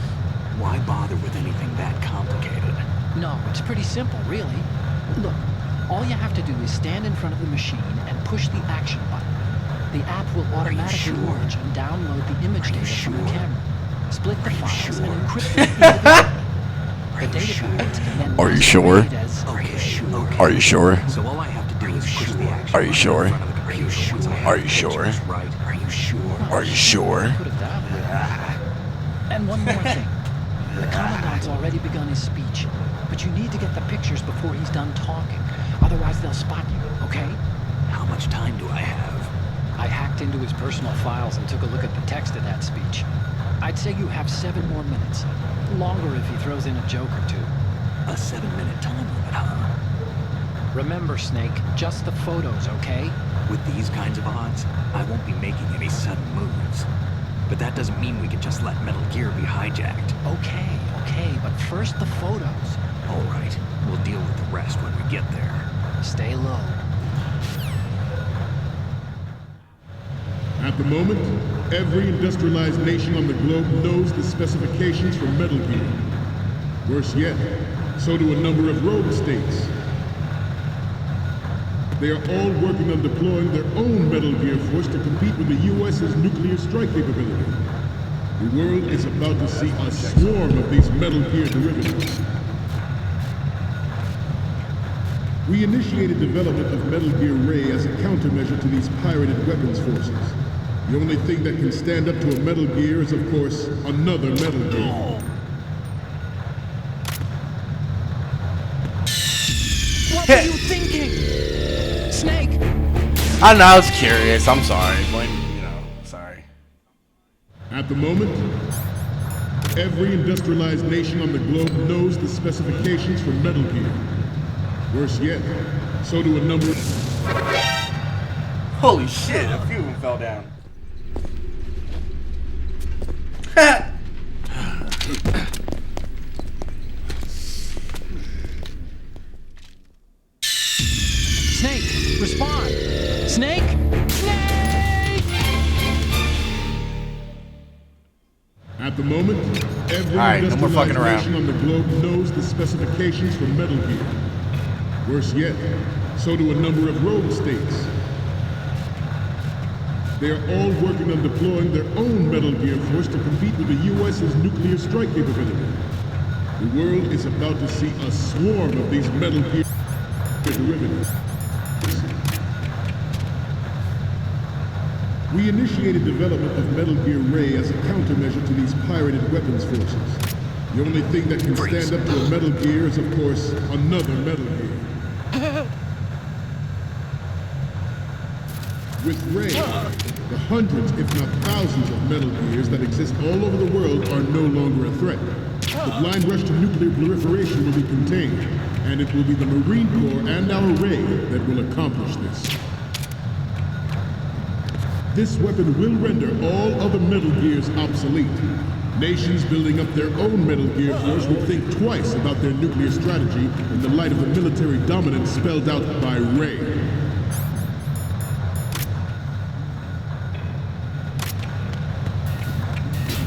S2: Why bother with anything that complicated?
S4: No, it's pretty simple, really. Look, all you have to do is stand in front of the machine and push the action button. The app will automatically launch and download the image data from the camera, split the files, and encrypt them individually. The data packets can then
S1: Are you sure?
S2: Okay.
S1: Are you sure?
S2: So all I have to do is push the action
S1: Are you sure?
S2: button in front of the computer once I have
S1: Are
S2: the
S1: you sure?
S2: pictures right. Are you sure?
S1: Are you sure?
S4: Put it that way. And one more thing. The Commandant's already begun his speech, but you need to get the pictures before he's done talking. Otherwise they'll spot you, okay?
S2: How much time do I have?
S4: I hacked into his personal files and took a look at the text of that speech. I'd say you have 7 more minutes. Longer if he throws in a joke or two.
S2: A 7-minute time limit, huh?
S4: Remember, Snake, just the photos, okay?
S2: With these kinds of odds, I won't be making any sudden moves. But that doesn't mean we can just let Metal Gear be hijacked.
S4: Okay, but first the photos.
S2: All right, we'll deal with the rest when we get there.
S4: Stay low.
S3: At the moment, every industrialized nation on the globe knows the specifications for Metal Gear. Worse yet, so do a number of rogue states. They are all working on deploying their own Metal Gear force to compete with the U.S.'s nuclear strike capability. The world is about to see a swarm of these Metal Gear derivatives. We initiated development of Metal Gear Ray as a countermeasure to these pirated weapons forces. The only thing that can stand up to a Metal Gear is, of course, another Metal Gear.
S4: What were you thinking? Snake!
S1: I don't know, I was curious. I'm sorry. Sorry.
S3: At the moment, every industrialized nation on the globe knows the specifications for Metal Gear. Worse yet, so do a number of...
S1: Holy shit, a few of them fell down.
S3: At the moment, every
S1: Alright, no more fucking
S3: industrialized
S1: around.
S3: nation on the globe knows the specifications for Metal Gear. Worse yet, so do a number of rogue states. They are all working on deploying their own Metal Gear force to compete with the U.S.'s nuclear strike capability. The world is about to see a swarm of these Metal Gear derivatives. We initiated development of Metal Gear Ray as a countermeasure to these pirated weapons forces. The only thing that can stand up to a Metal Gear is, of course, another Metal Gear. With Ray, the hundreds, if not thousands of Metal Gears that exist all over the world are no longer a threat. The blind rush to nuclear proliferation will be contained, and it will be the Marine Corps and our Ray that will accomplish this. This weapon will render all other Metal Gears obsolete. Nations building up their own Metal Gear force will think twice about their nuclear strategy in the light of the military dominance spelled out by Ray.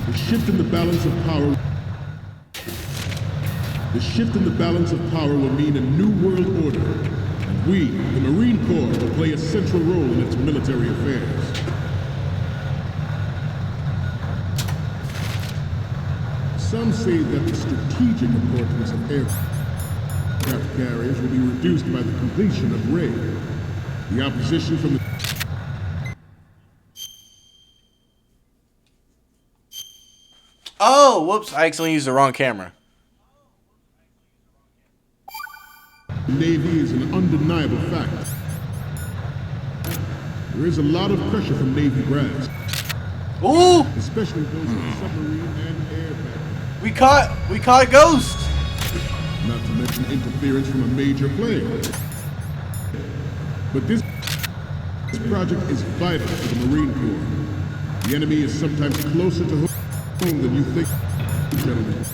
S3: The shift in the balance of power will mean a new world order, and we, the Marine Corps, will play a central role in its military affairs. Some say that the strategic importance of aircraft carriers will be reduced by the completion of Ray. The opposition from the
S1: Oh, whoops. I accidentally used the wrong camera.
S3: Navy is an undeniable fact. There is a lot of pressure from Navy brass.
S1: Ooh!
S3: Especially those in submarine and air battles.
S1: We caught a ghost!
S3: Not to mention interference from a major player. But this project is vital to the Marine Corps. The enemy is sometimes closer to home than you think, gentlemen.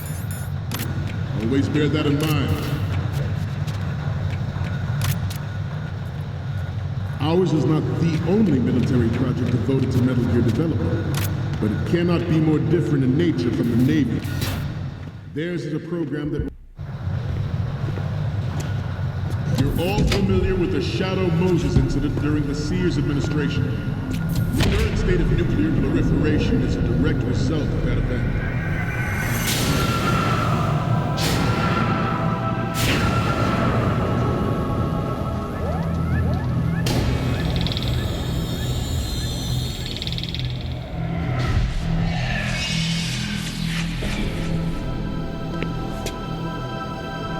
S3: Always bear that in mind. Ours is not the only military project devoted to Metal Gear development, but it cannot be more different in nature from the Navy. Theirs is a program that... You're all familiar with the Shadow Moses incident during the Sears administration. The current state of nuclear proliferation is a direct result of that event.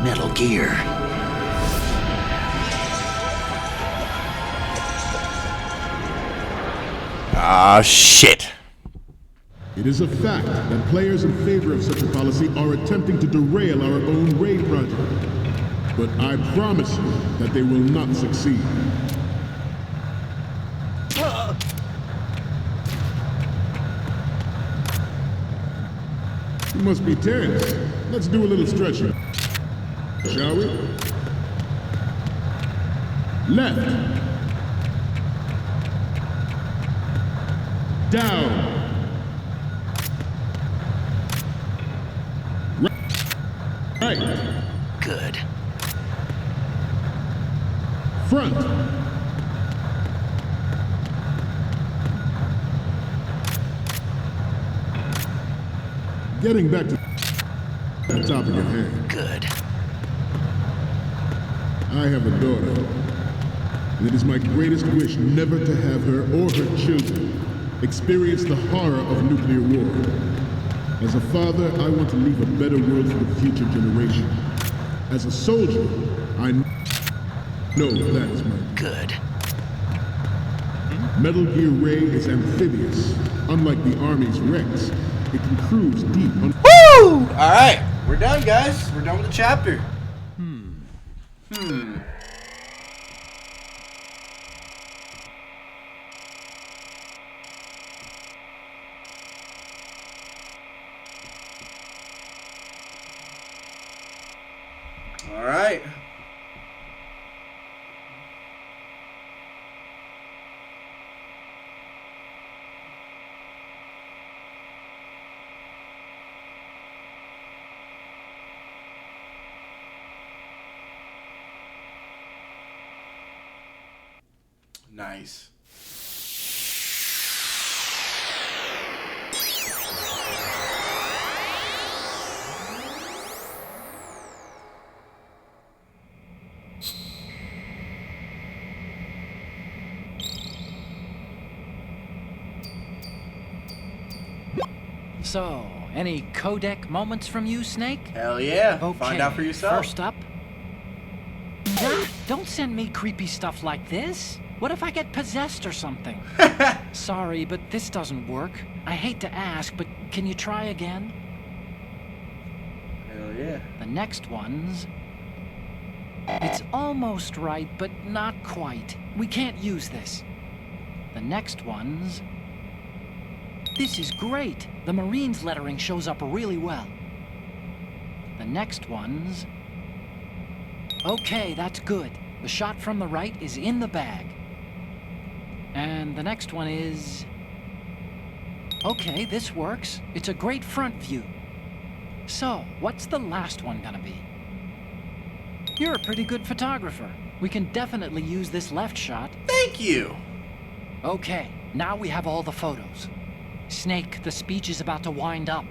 S9: Metal Gear.
S1: Ah, shit.
S3: It is a fact that players in favor of such a policy are attempting to derail our own Ray project. But I promise you that they will not succeed. You must be tense. Let's do a little stretching. Shall we? Left. Down. Right.
S9: Good.
S3: Front. Getting back to the topic at hand.
S9: Good.
S3: I have a daughter, and it is my greatest wish never to have her or her children experience the horror of nuclear war. As a father, I want to leave a better world for the future generation. As a soldier, I know that is my
S9: Good.
S3: Metal Gear Ray is amphibious. Unlike the Army's Rex, it can cruise deep on...
S1: Woo! Alright, we're done, guys. We're done with the chapter. Alright. Nice.
S4: So, any codec moments from you, Snake?
S1: Hell yeah.
S4: Okay,
S1: Find out for yourself.
S4: First up. Ah, don't send me creepy stuff like this. What if I get possessed or something? Sorry, but this doesn't work. I hate to ask, but can you try again?
S1: Hell yeah.
S4: The next one's... It's almost right, but not quite. We can't use this. The next one's... This is great. The Marines lettering shows up really well. The next one's... Okay, that's good. The shot from the right is in the bag. And the next one is... Okay, this works. It's a great front view. So, what's the last one gonna be? You're a pretty good photographer. We can definitely use this left shot.
S1: Thank you.
S4: Okay, now we have all the photos. Snake, the speech is about to wind up.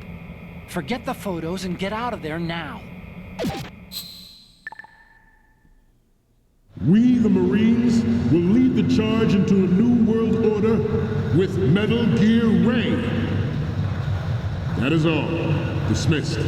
S4: Forget the photos and get out of there now.
S3: We, the Marines, will lead the charge into a new world order with Metal Gear Ray. That is all. Dismissed.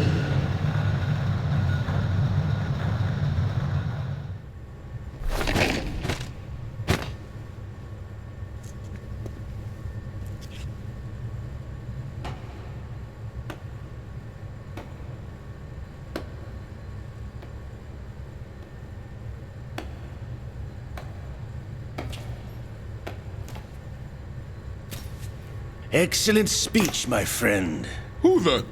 S9: Excellent speech, my friend.
S3: Who the...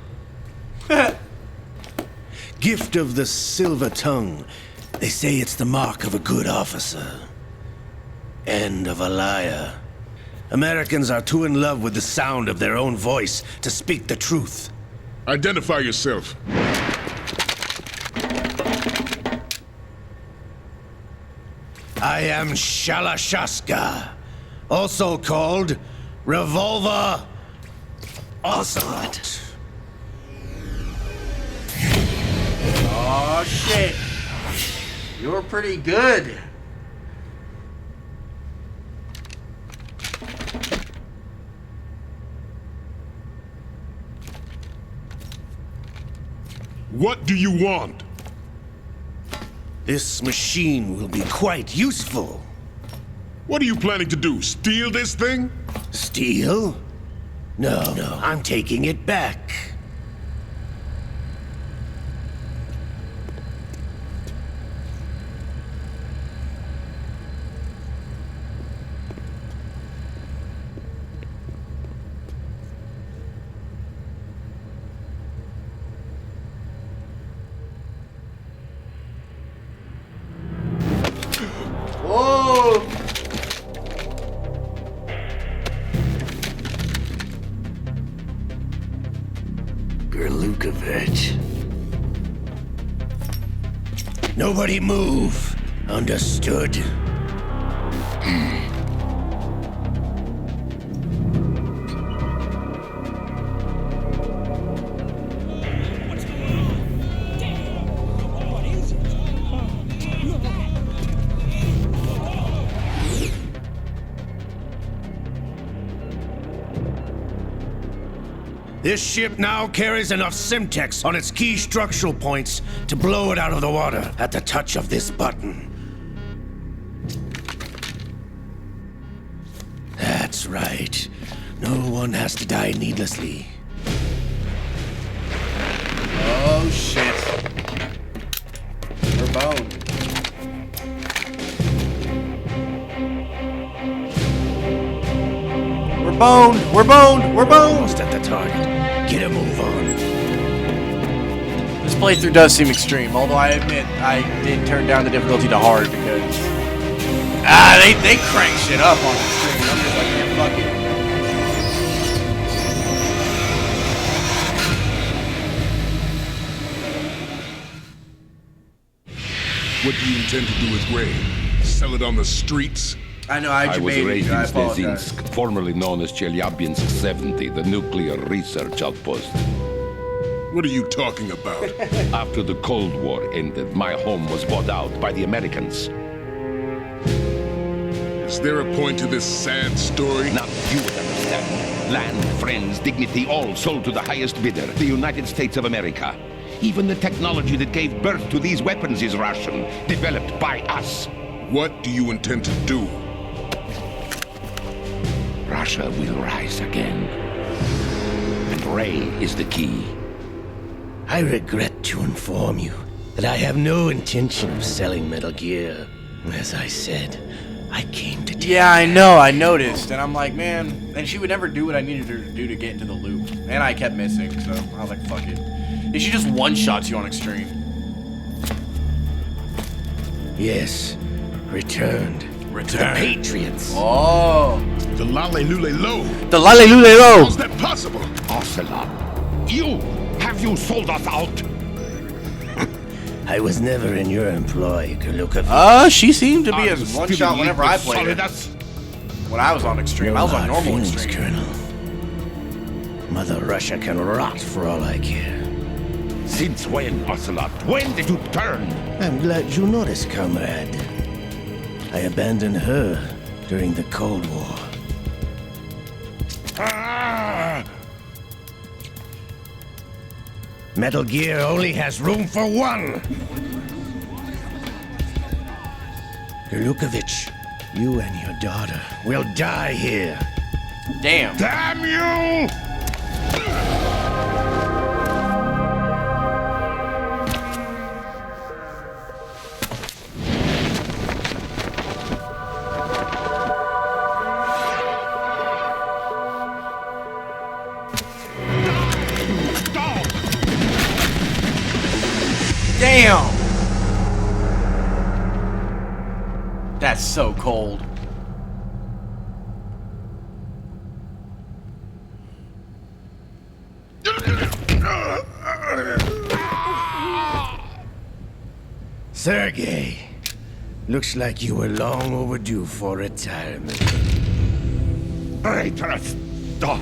S9: Gift of the silver tongue. They say it's the mark of a good officer. And of a liar. Americans are too in love with the sound of their own voice to speak the truth.
S3: Identify yourself.
S9: I am Shalashaska, also called Revolver Ocelot.
S1: Oh shit. You're pretty good.
S3: What do you want?
S9: This machine will be quite useful.
S3: What are you planning to do? Steal this thing?
S9: Steal? No, I'm taking it back.
S1: Whoa!
S9: Gerlukovich. Nobody move. Understood? This ship now carries enough Simtex on its key structural points to blow it out of the water at the touch of this button. That's right. No one has to die needlessly.
S1: Oh shit. We're boned. We're boned! We're boned! We're boned!
S9: Almost at the target. Get a move on.
S1: This playthrough does seem extreme, although I admit I did turn down the difficulty to hard because they crank shit up on the stream. I'm just like, yeah, fuck it.
S3: What do you intend to do with Ray? Sell it on the streets?
S1: I know, I
S5: was
S1: made
S5: raised
S1: you. I
S5: in
S1: apologize.
S5: Snezinsk, formerly known as Chelyabinsk 70, the nuclear research outpost.
S3: What are you talking about?
S5: After the Cold War ended, my home was bought out by the Americans.
S3: Is there a point to this sad story?
S5: Not you would understand. Land, friends, dignity, all sold to the highest bidder, the United States of America. Even the technology that gave birth to these weapons is Russian, developed by us.
S3: What do you intend to do?
S5: Russia will rise again. And Ray is the key.
S9: I regret to inform you that I have no intention of selling Metal Gear. As I said, I came to take
S1: Yeah, I know, I noticed. And I'm like, man, and she would never do what I needed her to do to get into the loop. And I kept missing, so I was like, fuck it. And she just one-shots you on extreme.
S9: Yes, returned. To the Patriots.
S1: Oh.
S3: The Lale Lule Lo.
S1: The Lale Lule Lo.
S3: How's that possible?
S5: Ocelot, have you sold us out?
S9: I was never in your employ, Kalukovich.
S1: She seemed to be
S5: Are
S1: a
S5: you still
S1: one-shot
S5: in
S1: whenever
S5: league
S1: I
S5: with
S1: played it.
S5: Solidas?
S1: When I was on extreme, I was on normal
S9: feelings,
S1: extreme.
S9: Colonel. Mother Russia can rot for all I care.
S5: Since when, Ocelot? When did you turn?
S9: I'm glad you noticed, comrade. I abandoned her during the Cold War.
S5: Ah!
S9: Metal Gear only has room for one! Kalukovich, you and your daughter will die here.
S1: Damn.
S5: Damn you!
S1: Damn. That's so cold.
S9: Sergei, looks like you were long overdue for retirement.
S5: Traitorous dog!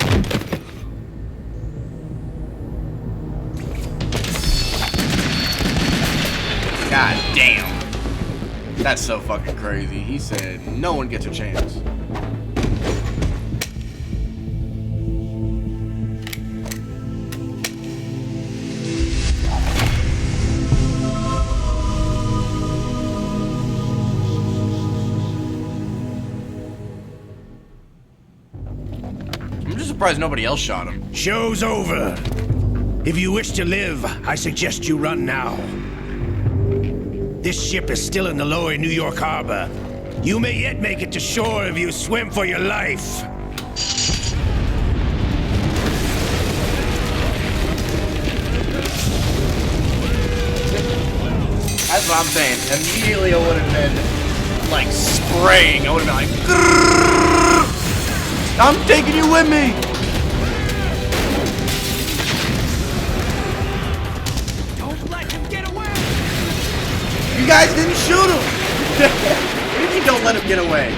S1: God damn. That's so fucking crazy. He said no one gets a chance. I'm just surprised nobody else shot him.
S9: Show's over. If you wish to live, I suggest you run now. This ship is still in the lower New York harbor. You may yet make it to shore if you swim for your life.
S1: That's what I'm saying. Immediately I would have been like spraying. I would have been like, grrr, I'm taking you with me.
S7: Don't let him get away!
S1: You guys didn't shoot him. What do you mean don't let him get away?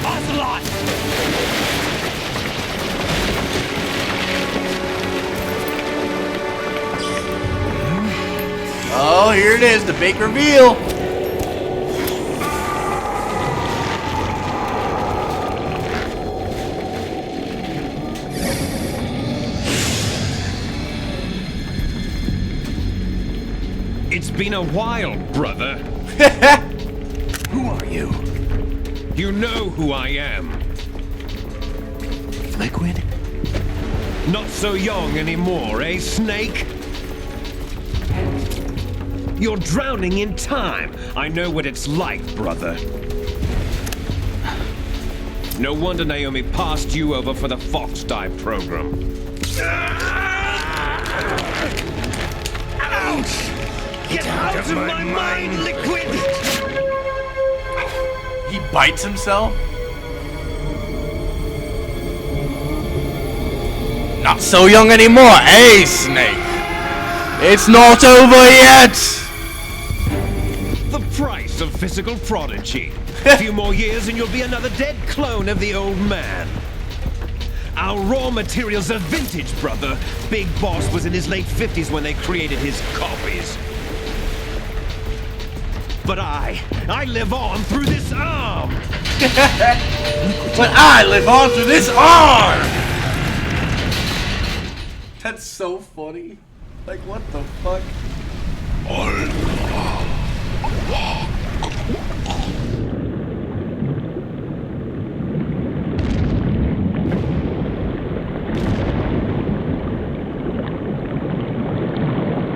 S7: Ocelot!
S1: Oh, here it is, the big reveal.
S8: It's been a while, brother.
S2: Who are you?
S8: You know who I am.
S2: Liquid?
S8: Not so young anymore, eh, Snake? You're drowning in time. I know what it's like, brother. No wonder Naomi passed you over for the Fox Dive program. Ouch! Get out of my mind, Liquid!
S1: He bites himself? Not so young anymore, eh, Snake? It's not over yet!
S10: The price of physical prodigy. A few more years and you'll be another dead clone of the old man. Our raw materials are vintage, brother. Big Boss was in his late 50s when they created his copies. But I live on through this arm!
S1: But I live on through this arm! That's so funny. Like, what the fuck?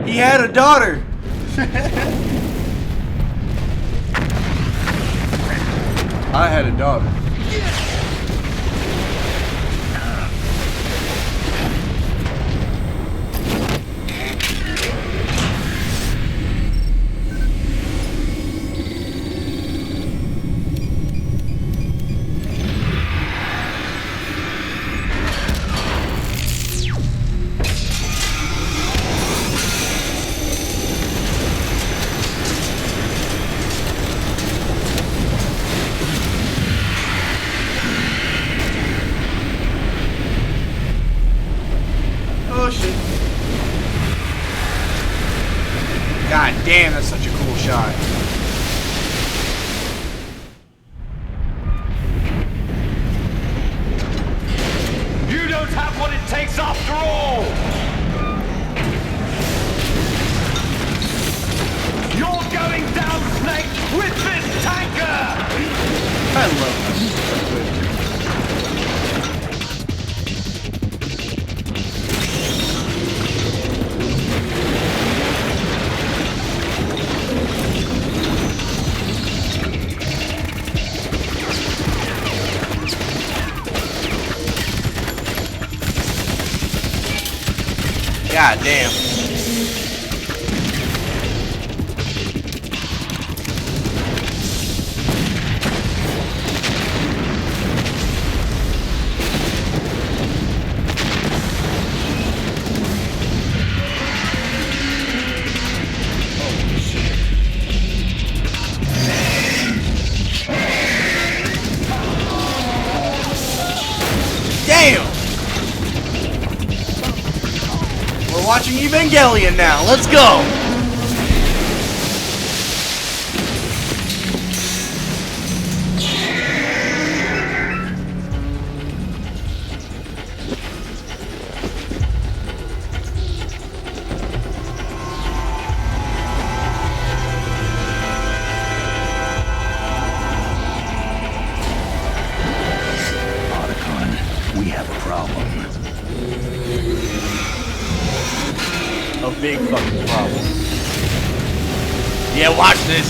S1: He had a daughter! I had a daughter. Oh shit. God damn, that's such a cool shot.
S10: You don't have what it takes after all! You're going down, Snake, with this tanker!
S1: I love this. God damn. Damn! We're watching Evangelion now. Let's go!
S2: Otacon, we have a problem.
S1: A big fucking problem. Yeah, watch this.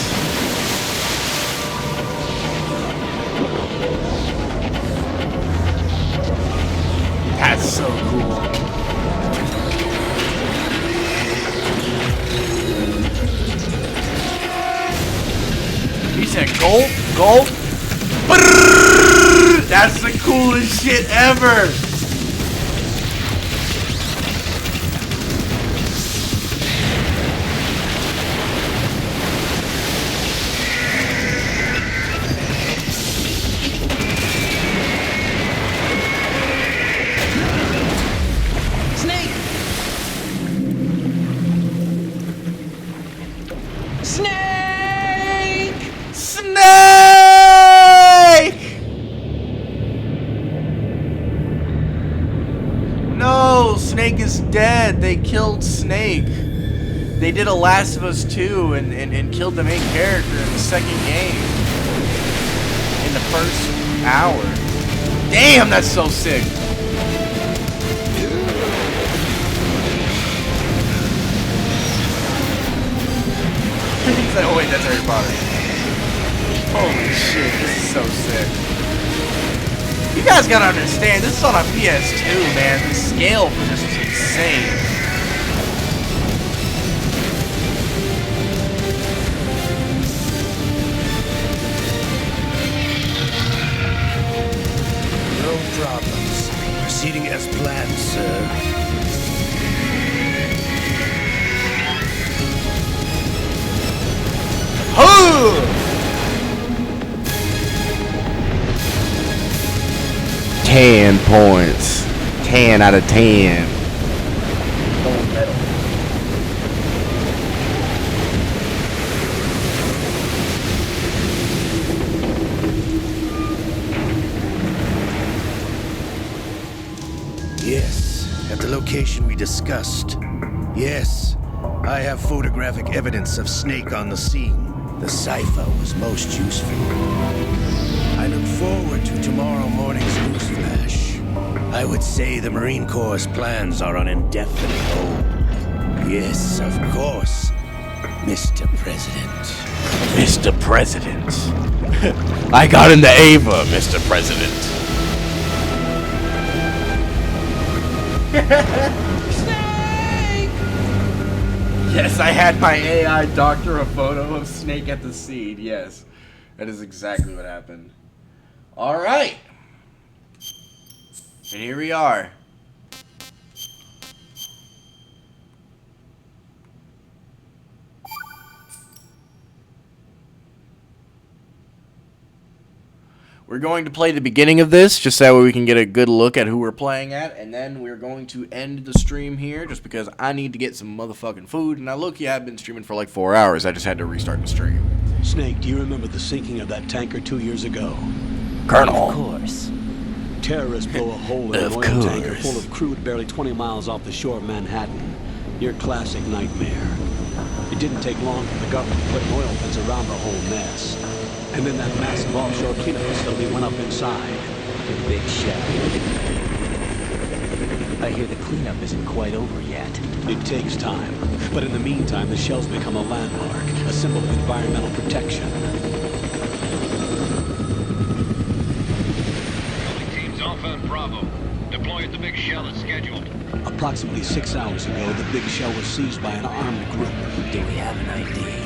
S1: That's so cool. He said gulp, gulp. Brrr! That's the coolest shit ever.
S10: Snake!
S1: Snake! No, Snake is dead. They killed Snake. They did a Last of Us 2 and killed the main character in the second game. In the first hour. Damn, that's so sick. He's like, oh wait, that's Harry Potter. Holy shit, this is so sick. You guys gotta understand, this is on a PS2, man. The scale for this is insane.
S9: No problems. Proceeding as planned, sir.
S1: 10 points. 10 out of 10.
S9: Yes, at the location we discussed. Yes, I have photographic evidence of Snake on the scene. The cipher was most useful. I look forward to tomorrow morning's newsflash. I would say the Marine Corps' plans are on indefinite hold. Yes, of course, Mr. President.
S1: Mr. President. I got into Ava, Mr. President.
S7: Snake!
S1: Yes, I had my AI doctor a photo of Snake at the scene. Yes, that is exactly what happened. All right. And here we are. We're going to play the beginning of this, just that way we can get a good look at who we're playing at, and then we're going to end the stream here, just because I need to get some motherfucking food, and I look, I've been streaming for like 4 hours. I just had to restart the stream.
S11: Snake, do you remember the sinking of that tanker 2 years ago?
S1: Colonel.
S12: Of course.
S11: Terrorists blow a hole in an oil tanker full of crude barely 20 miles off the shore of Manhattan. Your classic nightmare. It didn't take long for the government to put an oil fence around the whole mess. And then that massive offshore cleanup facility went up inside.
S12: The big shell. I hear the cleanup isn't quite over yet.
S11: It takes time. But in the meantime, the shell's become a landmark, a symbol of environmental protection.
S8: Teams Alpha and Bravo. Deploy at the big shell as scheduled.
S11: Approximately 6 hours ago, the big shell was seized by an armed group.
S12: Do we have an ID?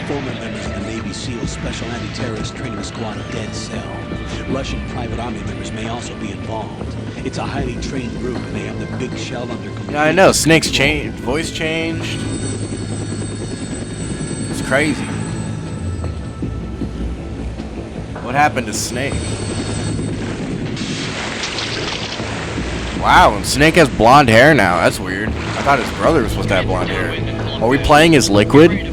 S11: Former members of the Navy SEAL Special Anti-Terrorist Training Squad Dead Cell. Russian private army members may also be involved. It's a highly trained group, and they have the big shell under control.
S1: Yeah, I know. Snake's changed. Voice changed. It's crazy. What happened to Snake? Wow, and Snake has blonde hair now. That's weird. I thought his brother was supposed to have blonde hair. Are we playing as Liquid?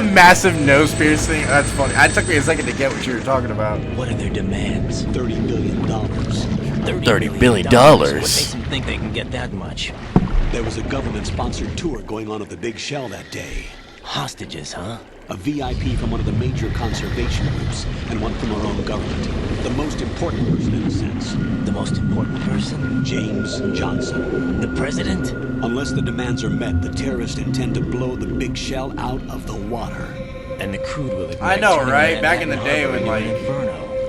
S1: Massive nose piercing. That's funny. It took me a second to get what you were talking about.
S12: What are their demands?
S11: $30 billion.
S1: $30 billion?
S12: What makes them think they can get that much?
S11: There was a government-sponsored tour going on at the big shell that day.
S12: Hostages, huh?
S11: A VIP from one of the major conservation groups, and one from our own government. The most important person, in a sense.
S12: The most important person?
S11: James Johnson.
S12: The president?
S11: Unless the demands are met, the terrorists intend to blow the big shell out of the water.
S12: And the crude will ignite.
S1: I know, right? Back in the day when, like,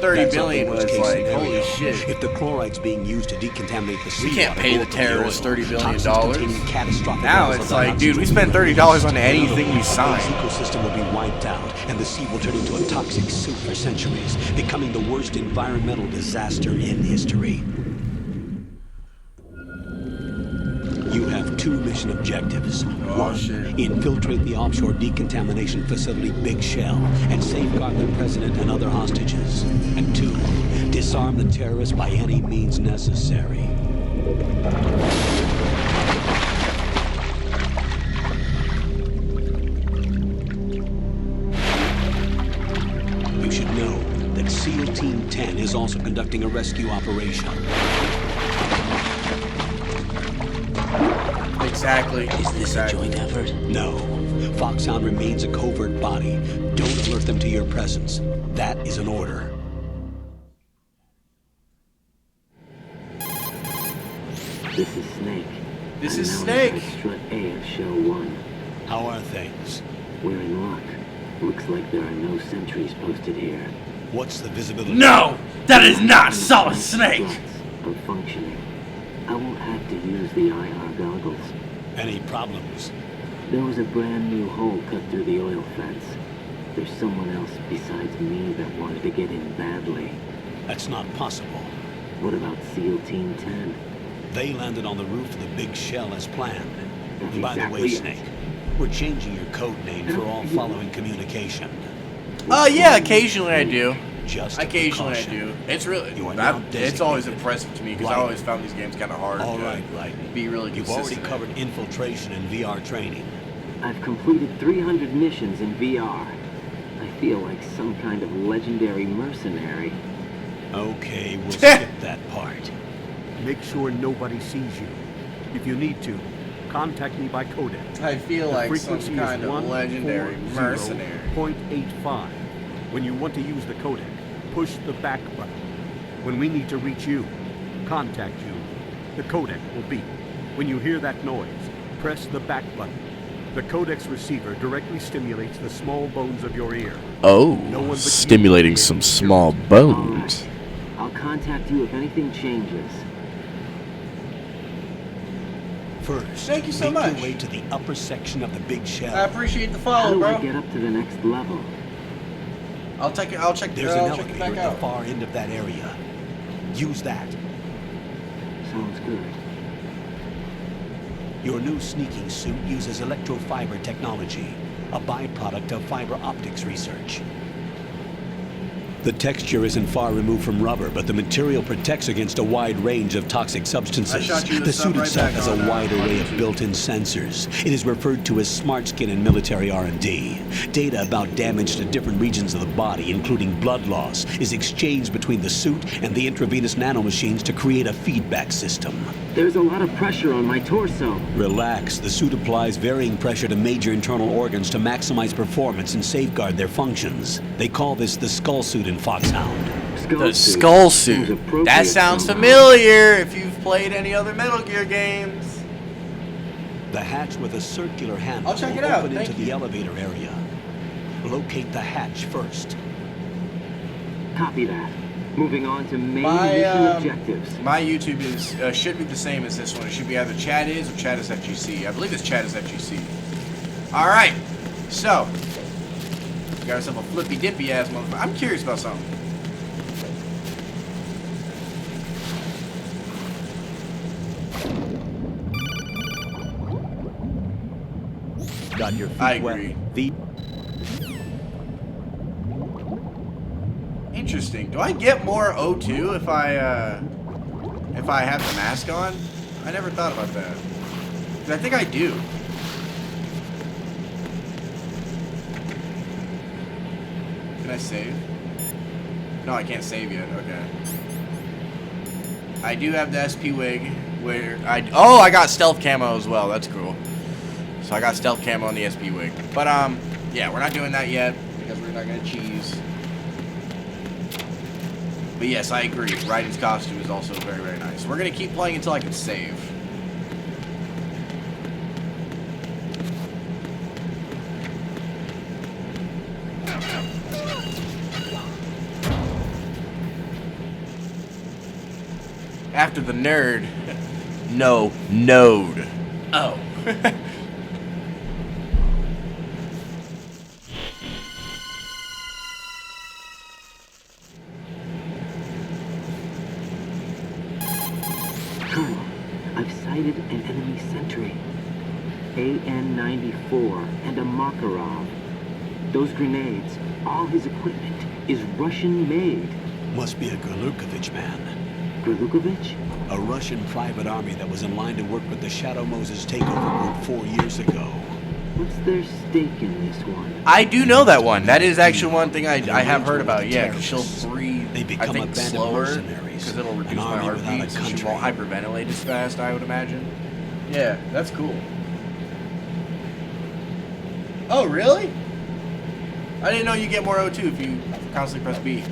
S1: 30 billion was like, holy shit.
S11: If the chloride's being used to decontaminate the sea,
S1: we can't pay the terrorists $30 billion. Now it's
S11: like,
S1: like, dude, we spend $30 on anything we sign.
S11: The ecosystem will be wiped out, and the sea will turn into a toxic soup for centuries, becoming the worst environmental disaster in history. You have 2 mission objectives. One, infiltrate the offshore decontamination facility Big Shell and safeguard the president and other hostages. And 2, disarm the terrorists by any means necessary. You should know that SEAL Team 10 is also conducting a rescue operation.
S1: Exactly.
S12: Is this a joint effort?
S11: No. Foxhound remains a covert body. Don't alert them to your presence. That is an order.
S13: This is Snake.
S1: This is Snake.
S13: Strut A of Shell 1.
S11: How are things?
S13: We're in luck. Looks like there are no sentries posted here.
S11: What's the visibility?
S1: No! That is not Solid Snake!
S13: Struts are functioning. I won't have to use the IR goggles.
S11: Any problems?
S13: There was a brand new hole cut through the oil fence. someone else besides me that wanted to get in badly.
S11: That's not possible.
S13: What about SEAL Team 10?
S11: They landed on the roof of the big shell as planned.
S13: That's
S11: And by the way,
S13: exactly it.
S11: Snake, we're changing your code name for all following communication.
S1: Yeah, occasionally I do.
S11: Just a
S1: Occasionally I
S11: precaution.
S1: do. It's really,
S11: You are now
S1: it's always
S11: designated
S1: impressive to me because I
S11: Lightning.
S1: always found these games kind of hard
S11: All
S1: to
S11: right, Lightning.
S1: be really
S11: You've
S1: consistent.
S11: already covered infiltration and VR training.
S13: I've completed 300 missions in VR. I feel like some kind of legendary mercenary.
S11: Okay, we'll skip that part.
S14: Make sure nobody sees you. If you need to, contact me by codec.
S1: I feel
S14: The
S1: like some
S14: frequency
S1: kind
S14: is
S1: of legendary mercenary.
S14: 140.85. When you want to use the codec, push the back button. When we need to reach you, contact you, the codec will beep. When you hear that noise, press the back button. The codec's receiver directly stimulates the small bones of your ear.
S1: Oh,
S14: No one but you
S1: stimulating
S14: will be
S1: some
S14: able to hear
S1: small
S14: it.
S1: bones.
S13: I'll contact you if anything changes.
S11: First,
S1: Thank you so
S11: make
S1: much.
S11: your way to the upper section of the big shell.
S1: I appreciate the
S13: How
S1: follow,
S13: do I
S1: bro.
S13: get up to the next level?
S1: I'll check it. I'll check.
S11: There's an
S1: I'll check it
S11: elevator
S1: back
S11: at the
S1: out.
S11: far end of that area. Use that.
S13: Sounds good.
S11: Your new sneaking suit uses electrofiber technology, a byproduct of fiber optics research. The texture isn't far removed from rubber, but the material protects against a wide range of toxic substances.
S1: I shot you the
S11: The
S1: sub
S11: suit
S1: right
S11: itself
S1: back
S11: has
S1: on,
S11: a wide
S1: on
S11: array of
S1: YouTube.
S11: built-in sensors. It is referred to as smart skin in military R&D. Data about damage to different regions of the body, including blood loss, is exchanged between the suit and the intravenous nanomachines to create a feedback system.
S13: There's a lot of pressure on my torso.
S11: Relax. The suit applies varying pressure to major internal organs to maximize performance and safeguard their functions. They call this the skull suit in Foxhound.
S1: The skull suit. That sounds familiar if you've played any other Metal Gear games.
S11: The hatch with a circular handle
S1: I'll check
S11: will
S1: it out,
S11: open
S1: thank
S11: into the elevator area. Locate the hatch first.
S13: Copy that. Moving on to main
S1: My
S13: mission objectives.
S1: my YouTube is should be the same as this one. It should be either Chad is or Chad is FGC. I believe it's Chad is FGC. All right, so we got ourselves a flippy dippy ass motherfucker. I'm curious about something.
S14: Got your feet
S1: I
S14: wet.
S1: agree.
S14: The
S1: Interesting. Do I get more O2 if I have the mask on? I never thought about that. 'Cause I think I do. Can I save? No, I can't save yet. Okay. I do have the SP wig where I got stealth camo as well. That's cool. So I got stealth camo on the SP wig. But yeah, we're not doing that yet because we're not gonna cheese. But yes, I agree. Raiden's costume is also very, very nice. We're gonna keep playing until I can save. After the nerd, no node. Oh.
S13: Colonel, I've sighted an enemy sentry. AN-94 and a Makarov. Those grenades, all his equipment, is Russian-made.
S11: Must be a Gurlukovich man.
S13: Gurlukovich?
S11: A Russian private army that was in line to work with the Shadow Moses takeover group 4 years ago.
S13: What's their stake in this one?
S1: I do know that one. That is actually one thing I have heard about. Yeah, because she'll breathe,
S11: They become
S1: I think,
S11: a band of
S1: slower,
S11: mercenaries,
S1: because it'll reduce
S11: an
S1: my
S11: army without a
S1: heartbeat, so she
S11: country.
S1: won't hyperventilate as fast, I would imagine. Yeah, that's cool. Oh, really? I didn't know you get more O2 if you constantly press B.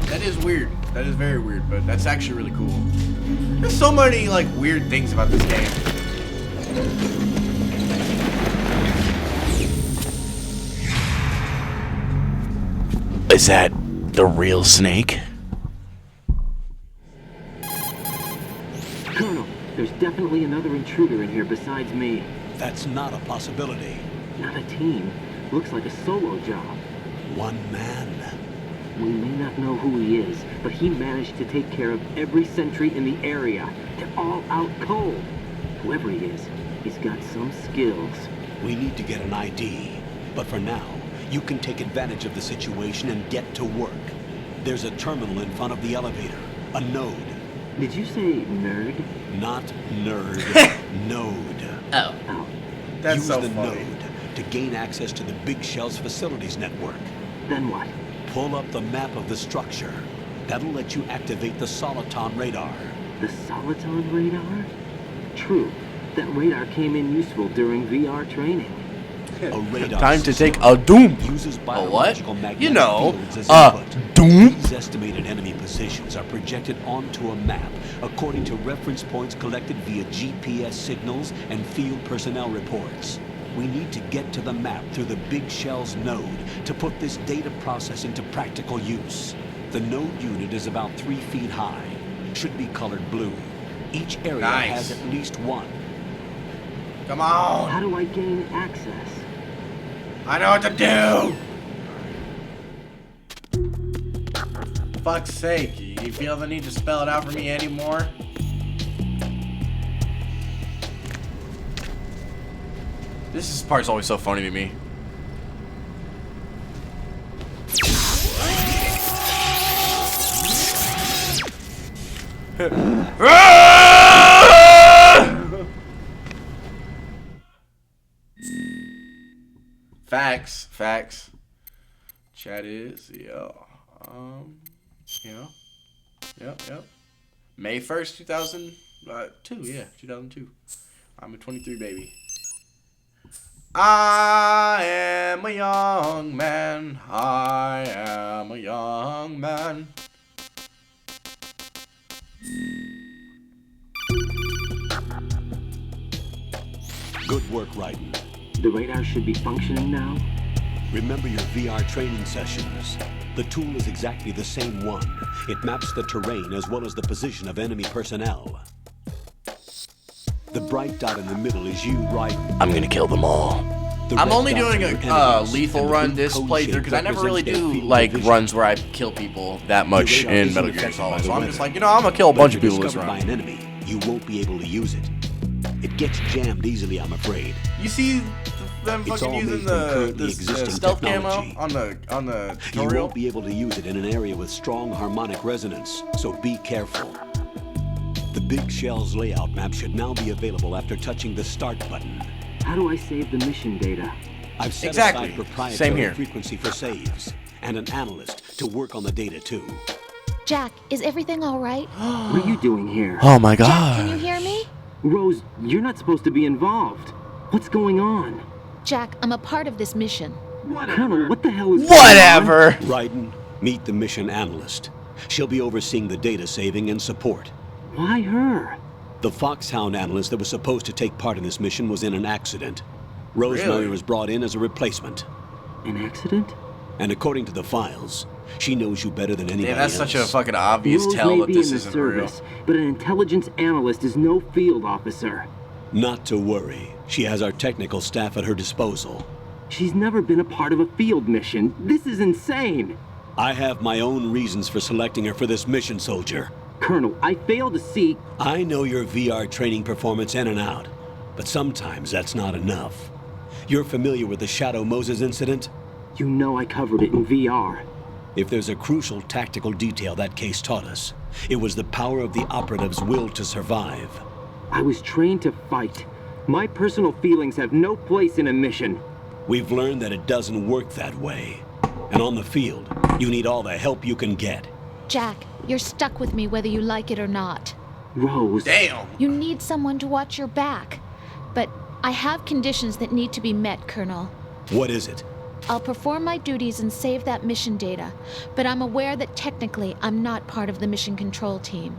S1: That is weird. That is very weird, but that's actually really cool. There's so many like weird things about this game. Is that The real Snake?
S13: Colonel, there's definitely another intruder in here besides me.
S11: That's not a possibility.
S13: Not a team. Looks like a solo job.
S11: One man.
S13: We may not know who he is, but he managed to take care of every sentry in the area. They're all out cold. Whoever he is, he's got some skills.
S11: We need to get an ID. But for now, you can take advantage of the situation and get to work. There's a terminal in front of the elevator. A node.
S13: Did you say nerd?
S11: Not nerd. Node.
S1: Oh. That's
S11: Use
S1: so
S11: the
S1: funny.
S11: node to gain access to the Big Shell's facilities network.
S13: Then what?
S11: Pull up the map of the structure. That'll let you activate the Soliton radar.
S13: The Soliton radar? True. That radar came in useful during VR training.
S11: A radar
S1: Time to
S11: system
S1: take a doom.
S11: uses
S1: A what?
S11: biological magnetic
S1: You know,
S11: fields as
S1: a
S11: input.
S1: doom.
S11: These estimated enemy positions are projected onto a map according to reference points collected via GPS signals and field personnel reports. We need to get to the map through the Big Shell's node to put this data processing to practical use. The node unit is about 3 feet high. Should be colored blue. Each area
S1: Nice.
S11: has at least one.
S1: Come on.
S13: How do I gain access?
S1: I know what to do. Fuck's sake. You feel the need to spell it out for me anymore? This part's always so funny to me. Facts. Chat is, yeah. Yep. May 1st, 2002, yeah, 2002. I'm a 23 baby. I am a young man. I am a young man.
S11: Good work, Raiden.
S13: The radar should be functioning now?
S11: Remember your VR training sessions. The tool is exactly the same one. It maps the terrain as well as the position of enemy personnel. The bright dot in the middle is you, Raiden.
S1: I'm gonna kill them all.
S11: The
S1: I'm
S11: red
S1: only
S11: dots
S1: doing
S11: are your
S1: a
S11: enemies,
S1: lethal
S11: and the
S1: run
S11: blue
S1: this
S11: code
S1: playthrough
S11: shape
S1: because I never really
S11: represents their
S1: do
S11: field
S1: like
S11: of vision.
S1: runs where I kill people that much
S11: radar
S1: in
S11: isn't
S1: Metal Gear
S11: affected
S1: Solid.
S11: by
S1: So
S11: the
S1: I'm
S11: weather.
S1: just like, I'm gonna kill a
S11: But
S1: bunch
S11: if
S1: of
S11: you're
S1: people this
S11: discovered by
S1: round.
S11: an enemy, you won't be able to use it. It gets jammed easily, I'm afraid.
S1: You see them
S11: It's
S1: fucking
S11: all
S1: using
S11: made from
S1: the
S11: currently existing
S1: stealth
S11: technology.
S1: camo on the
S11: You
S1: tutorial?
S11: won't be able to use it in an area with strong harmonic resonance, so be careful. The Big Shell's layout map should now be available after touching the start button.
S13: How do I save the mission data?
S11: I've set
S1: Exactly.
S11: aside proprietary
S1: Same here.
S11: frequency for saves, and an analyst to work on the data too.
S15: Jack, is everything all right?
S13: What are you doing here?
S1: Oh my
S15: Jack,
S1: god.
S15: can you hear me?
S13: Rose, you're not supposed to be involved. What's going on?
S15: Jack, I'm a part of this mission.
S13: Colonel, what the hell is
S1: Whatever.
S11: Raiden, meet the mission analyst. She'll be overseeing the data saving and support.
S13: Why her?
S11: The Foxhound analyst that was supposed to take part in this mission was in an accident. Rosemary
S1: Really?
S11: was brought in as a replacement.
S13: An accident?
S11: And according to the files, she knows you better than anybody
S1: Damn, that's
S11: else.
S1: such a fucking obvious
S13: Rose
S1: tell
S13: may
S1: that
S13: be
S1: this
S13: in the
S1: isn't real.
S13: service, but an intelligence analyst is no field officer.
S11: Not to worry. She has our technical staff at her disposal.
S13: She's never been a part of a field mission. This is insane.
S11: I have my own reasons for selecting her for this mission, soldier.
S13: Colonel, I fail to see...
S11: I know your VR training performance in and out, but sometimes that's not enough. You're familiar with the Shadow Moses incident?
S13: You know I covered it in VR.
S11: If there's a crucial tactical detail that case taught us, it was the power of the operative's will to survive.
S13: I was trained to fight. My personal feelings have no place in a mission.
S11: We've learned that it doesn't work that way. And on the field, you need all the help you can get.
S15: Jack, you're stuck with me whether you like it or not.
S13: Rose.
S1: Damn.
S15: You need someone to watch your back. But I have conditions that need to be met, Colonel.
S11: What is it?
S15: I'll perform my duties and save that mission data, but I'm aware that technically I'm not part of the mission control team.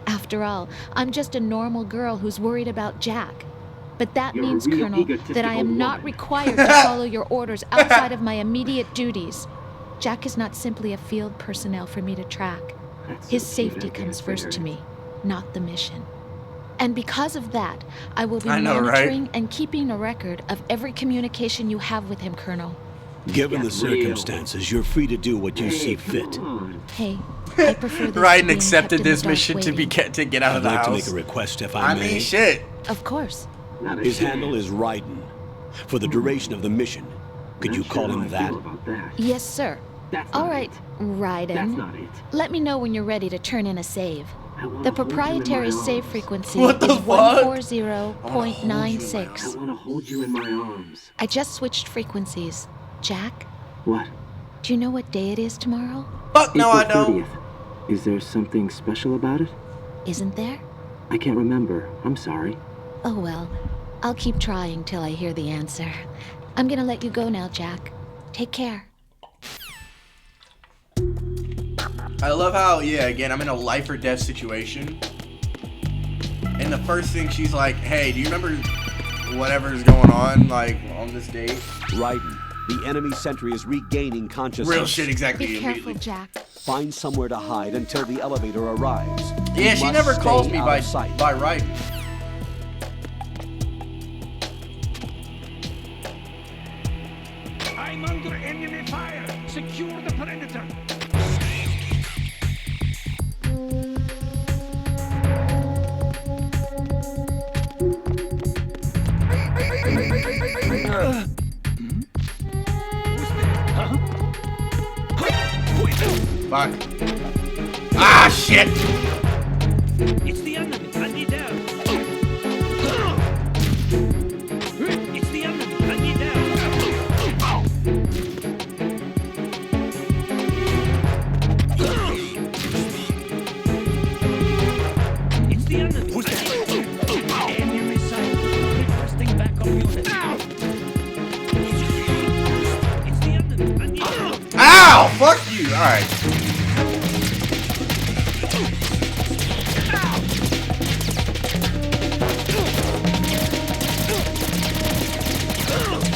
S15: After all, I'm just a normal girl who's worried about Jack. But that
S13: You're a
S15: means,
S13: real
S15: Colonel, that I
S13: egotistical
S15: am not
S13: woman.
S15: required to follow your orders outside of my immediate duties. Jack is not simply a field personnel for me to track. His safety comes first to me, not the mission. And because of that, I will be monitoring and keeping a record of every communication you have with him, Colonel.
S11: Given the circumstances, you're free to do what you see fit.
S15: Hey, I prefer this.
S1: Raiden accepted this mission to get out of the house.
S11: I'd like to make a request if I may.
S1: I mean, shit.
S15: Of course.
S11: His handle is Raiden. For the duration of the mission, could you call him that?
S15: Yes, sir. All right, Raiden. Let me know when you're ready to turn in a save. The proprietary save frequency is 140.96.
S13: I want to hold you in my arms.
S15: I just switched frequencies. Jack?
S13: What?
S15: Do you know what day it is tomorrow?
S1: Fuck no, I don't.
S13: April 30th. Is there something special about it?
S15: Isn't there?
S13: I can't remember. I'm sorry.
S15: Oh well, I'll keep trying till I hear the answer. I'm gonna let you go now, Jack. Take care.
S1: I love how, yeah, again, I'm in a life or death situation. And the first thing she's like, hey, do you remember whatever's going on, like, on this date?
S11: Raiden, the enemy sentry is regaining consciousness.
S1: Real shit, exactly.
S15: Be careful, Jack.
S11: Find somewhere to hide until the elevator arrives.
S1: Yeah, she never calls me by Raiden.
S16: I'm under enemy fire. Secure the perimeter.
S1: Fuck. Ah, shit!
S16: It's the enemy. I need help. It's the enemy. I need help. It's the enemy. Who's that? Enemy sight. Requesting backup unit. It's the enemy. I need help.
S1: Ow! Fuck you! Alright.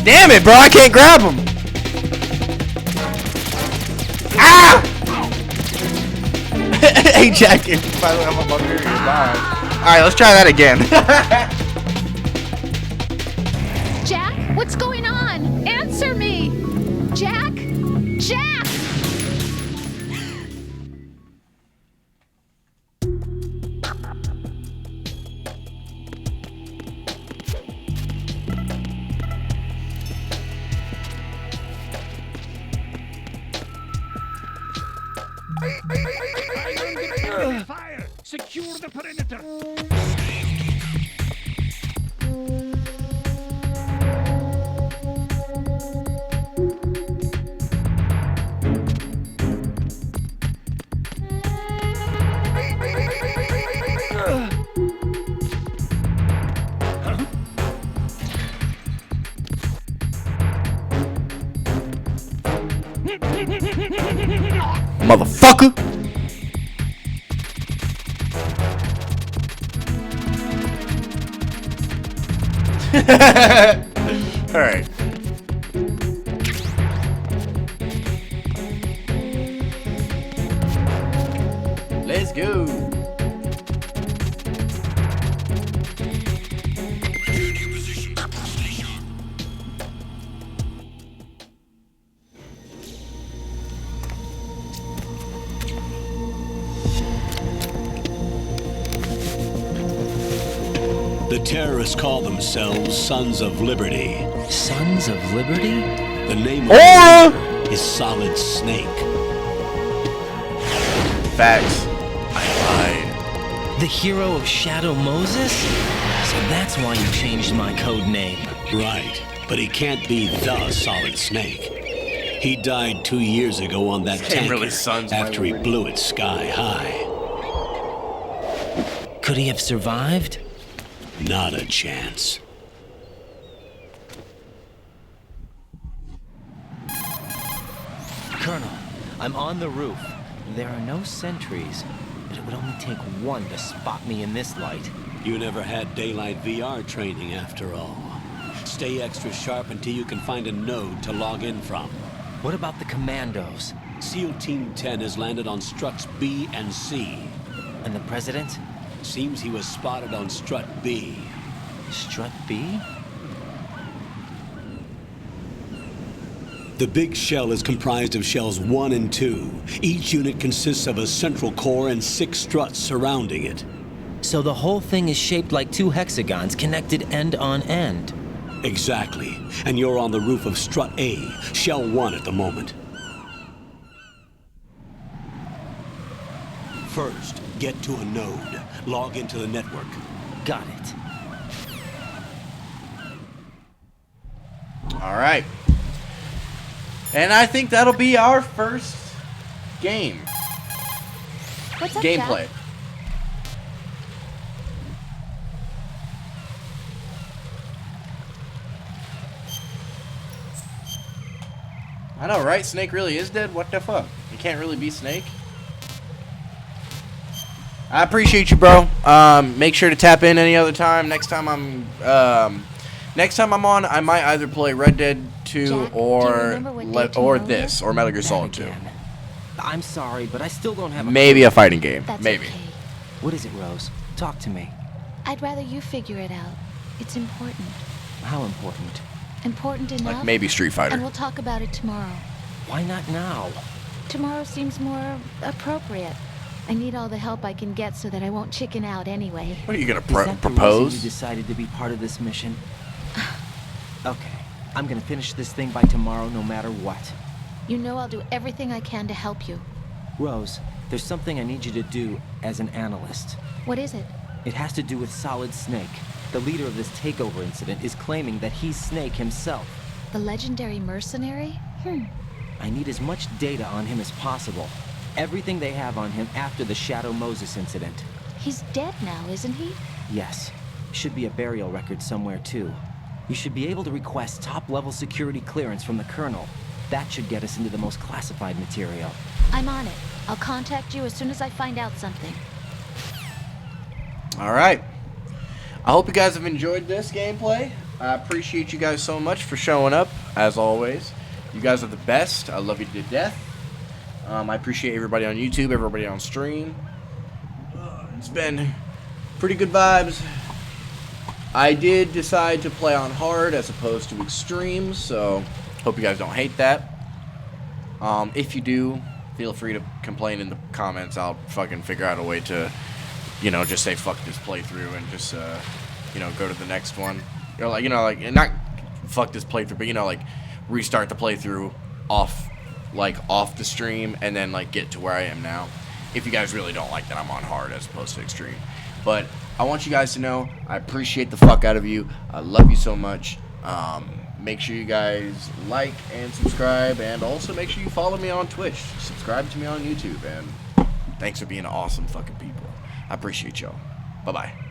S1: Damn it, bro! I can't grab him! Ah! Hey, Jack, by the way, I'm above here. Alright, let's try that again.
S15: Jack, what's going on? Answer me! Jack? Jack!
S16: Fire! Secure the perimeter!
S1: Motherfucker! Alright. Let's go.
S11: The terrorists call themselves Sons of Liberty.
S12: Sons of Liberty?
S11: The name of the leader is Solid Snake.
S1: Facts.
S12: I lied. The hero of Shadow Moses? So that's why you changed my code name.
S11: Right, but he can't be the Solid Snake. He died 2 years ago on that tanker after he blew it sky high.
S12: Could he have survived?
S11: Not a chance.
S12: Colonel, I'm on the roof. There are no sentries, but it would only take one to spot me in this light.
S11: You never had daylight VR training after all. Stay extra sharp until you can find a node to log in from.
S12: What about the commandos?
S11: SEAL Team 10 has landed on struts B and C.
S12: And the president?
S11: Seems he was spotted on strut B.
S12: Strut B?
S11: The big shell is comprised of shells 1 and 2. Each unit consists of a central core and 6 struts surrounding it.
S12: So the whole thing is shaped like 2 hexagons connected end on end.
S11: Exactly. And you're on the roof of strut A, shell 1 at the moment. First, get to a node. Log into the network.
S12: Got it.
S1: All right. And I think that'll be our first game.
S15: What's up,
S1: Gameplay.
S15: Jack?
S1: I know, right? Snake really is dead? What the fuck? You can't really be Snake? I appreciate you, bro. Make sure to tap in any other time. Next time I'm on, I might either play Red Dead 2
S15: Jack,
S1: or this, or Metal Gear Solid 2.
S12: I'm sorry, but I still don't have
S1: Maybe a fighting game.
S15: That's
S1: Maybe.
S15: okay.
S12: What is it, Rose? Talk to me.
S15: I'd rather you figure it out. It's important.
S12: How important?
S15: Important enough.
S1: Like maybe Street Fighter.
S15: And we'll talk about it tomorrow.
S12: Why not now?
S15: Tomorrow seems more appropriate. I need all the help I can get so that I won't chicken out anyway.
S1: What are you gonna
S12: Is that the reason
S1: propose?
S12: you decided to be part of this mission? Okay, I'm gonna finish this thing by tomorrow no matter what.
S15: You know I'll do everything I can to help you.
S12: Rose, there's something I need you to do as an analyst.
S15: What is it?
S12: It has to do with Solid Snake. The leader of this takeover incident is claiming that he's Snake himself.
S15: The legendary mercenary?
S12: I need as much data on him as possible. Everything they have on him after the Shadow Moses incident.
S15: He's dead now, isn't he?
S12: Yes. Should be a burial record somewhere, too. You should be able to request top-level security clearance from the Colonel. That should get us into the most classified material.
S15: I'm on it. I'll contact you as soon as I find out something.
S1: Alright. I hope you guys have enjoyed this gameplay. I appreciate you guys so much for showing up, as always. You guys are the best. I love you to death. I appreciate everybody on YouTube, everybody on stream. It's been pretty good vibes. I did decide to play on hard as opposed to extreme, so hope you guys don't hate that. If you do, feel free to complain in the comments. I'll fucking figure out a way to, just say fuck this playthrough and just, go to the next one. Or not fuck this playthrough, but restart the playthrough off the stream and then get to where I am now. If you guys really don't like that I'm on hard as opposed to extreme. But I want you guys to know I appreciate the fuck out of you. I love you so much. Make sure you guys like and subscribe, and also make sure you follow me on Twitch. Subscribe to me on YouTube, and thanks for being awesome fucking people. I appreciate y'all. Bye-bye.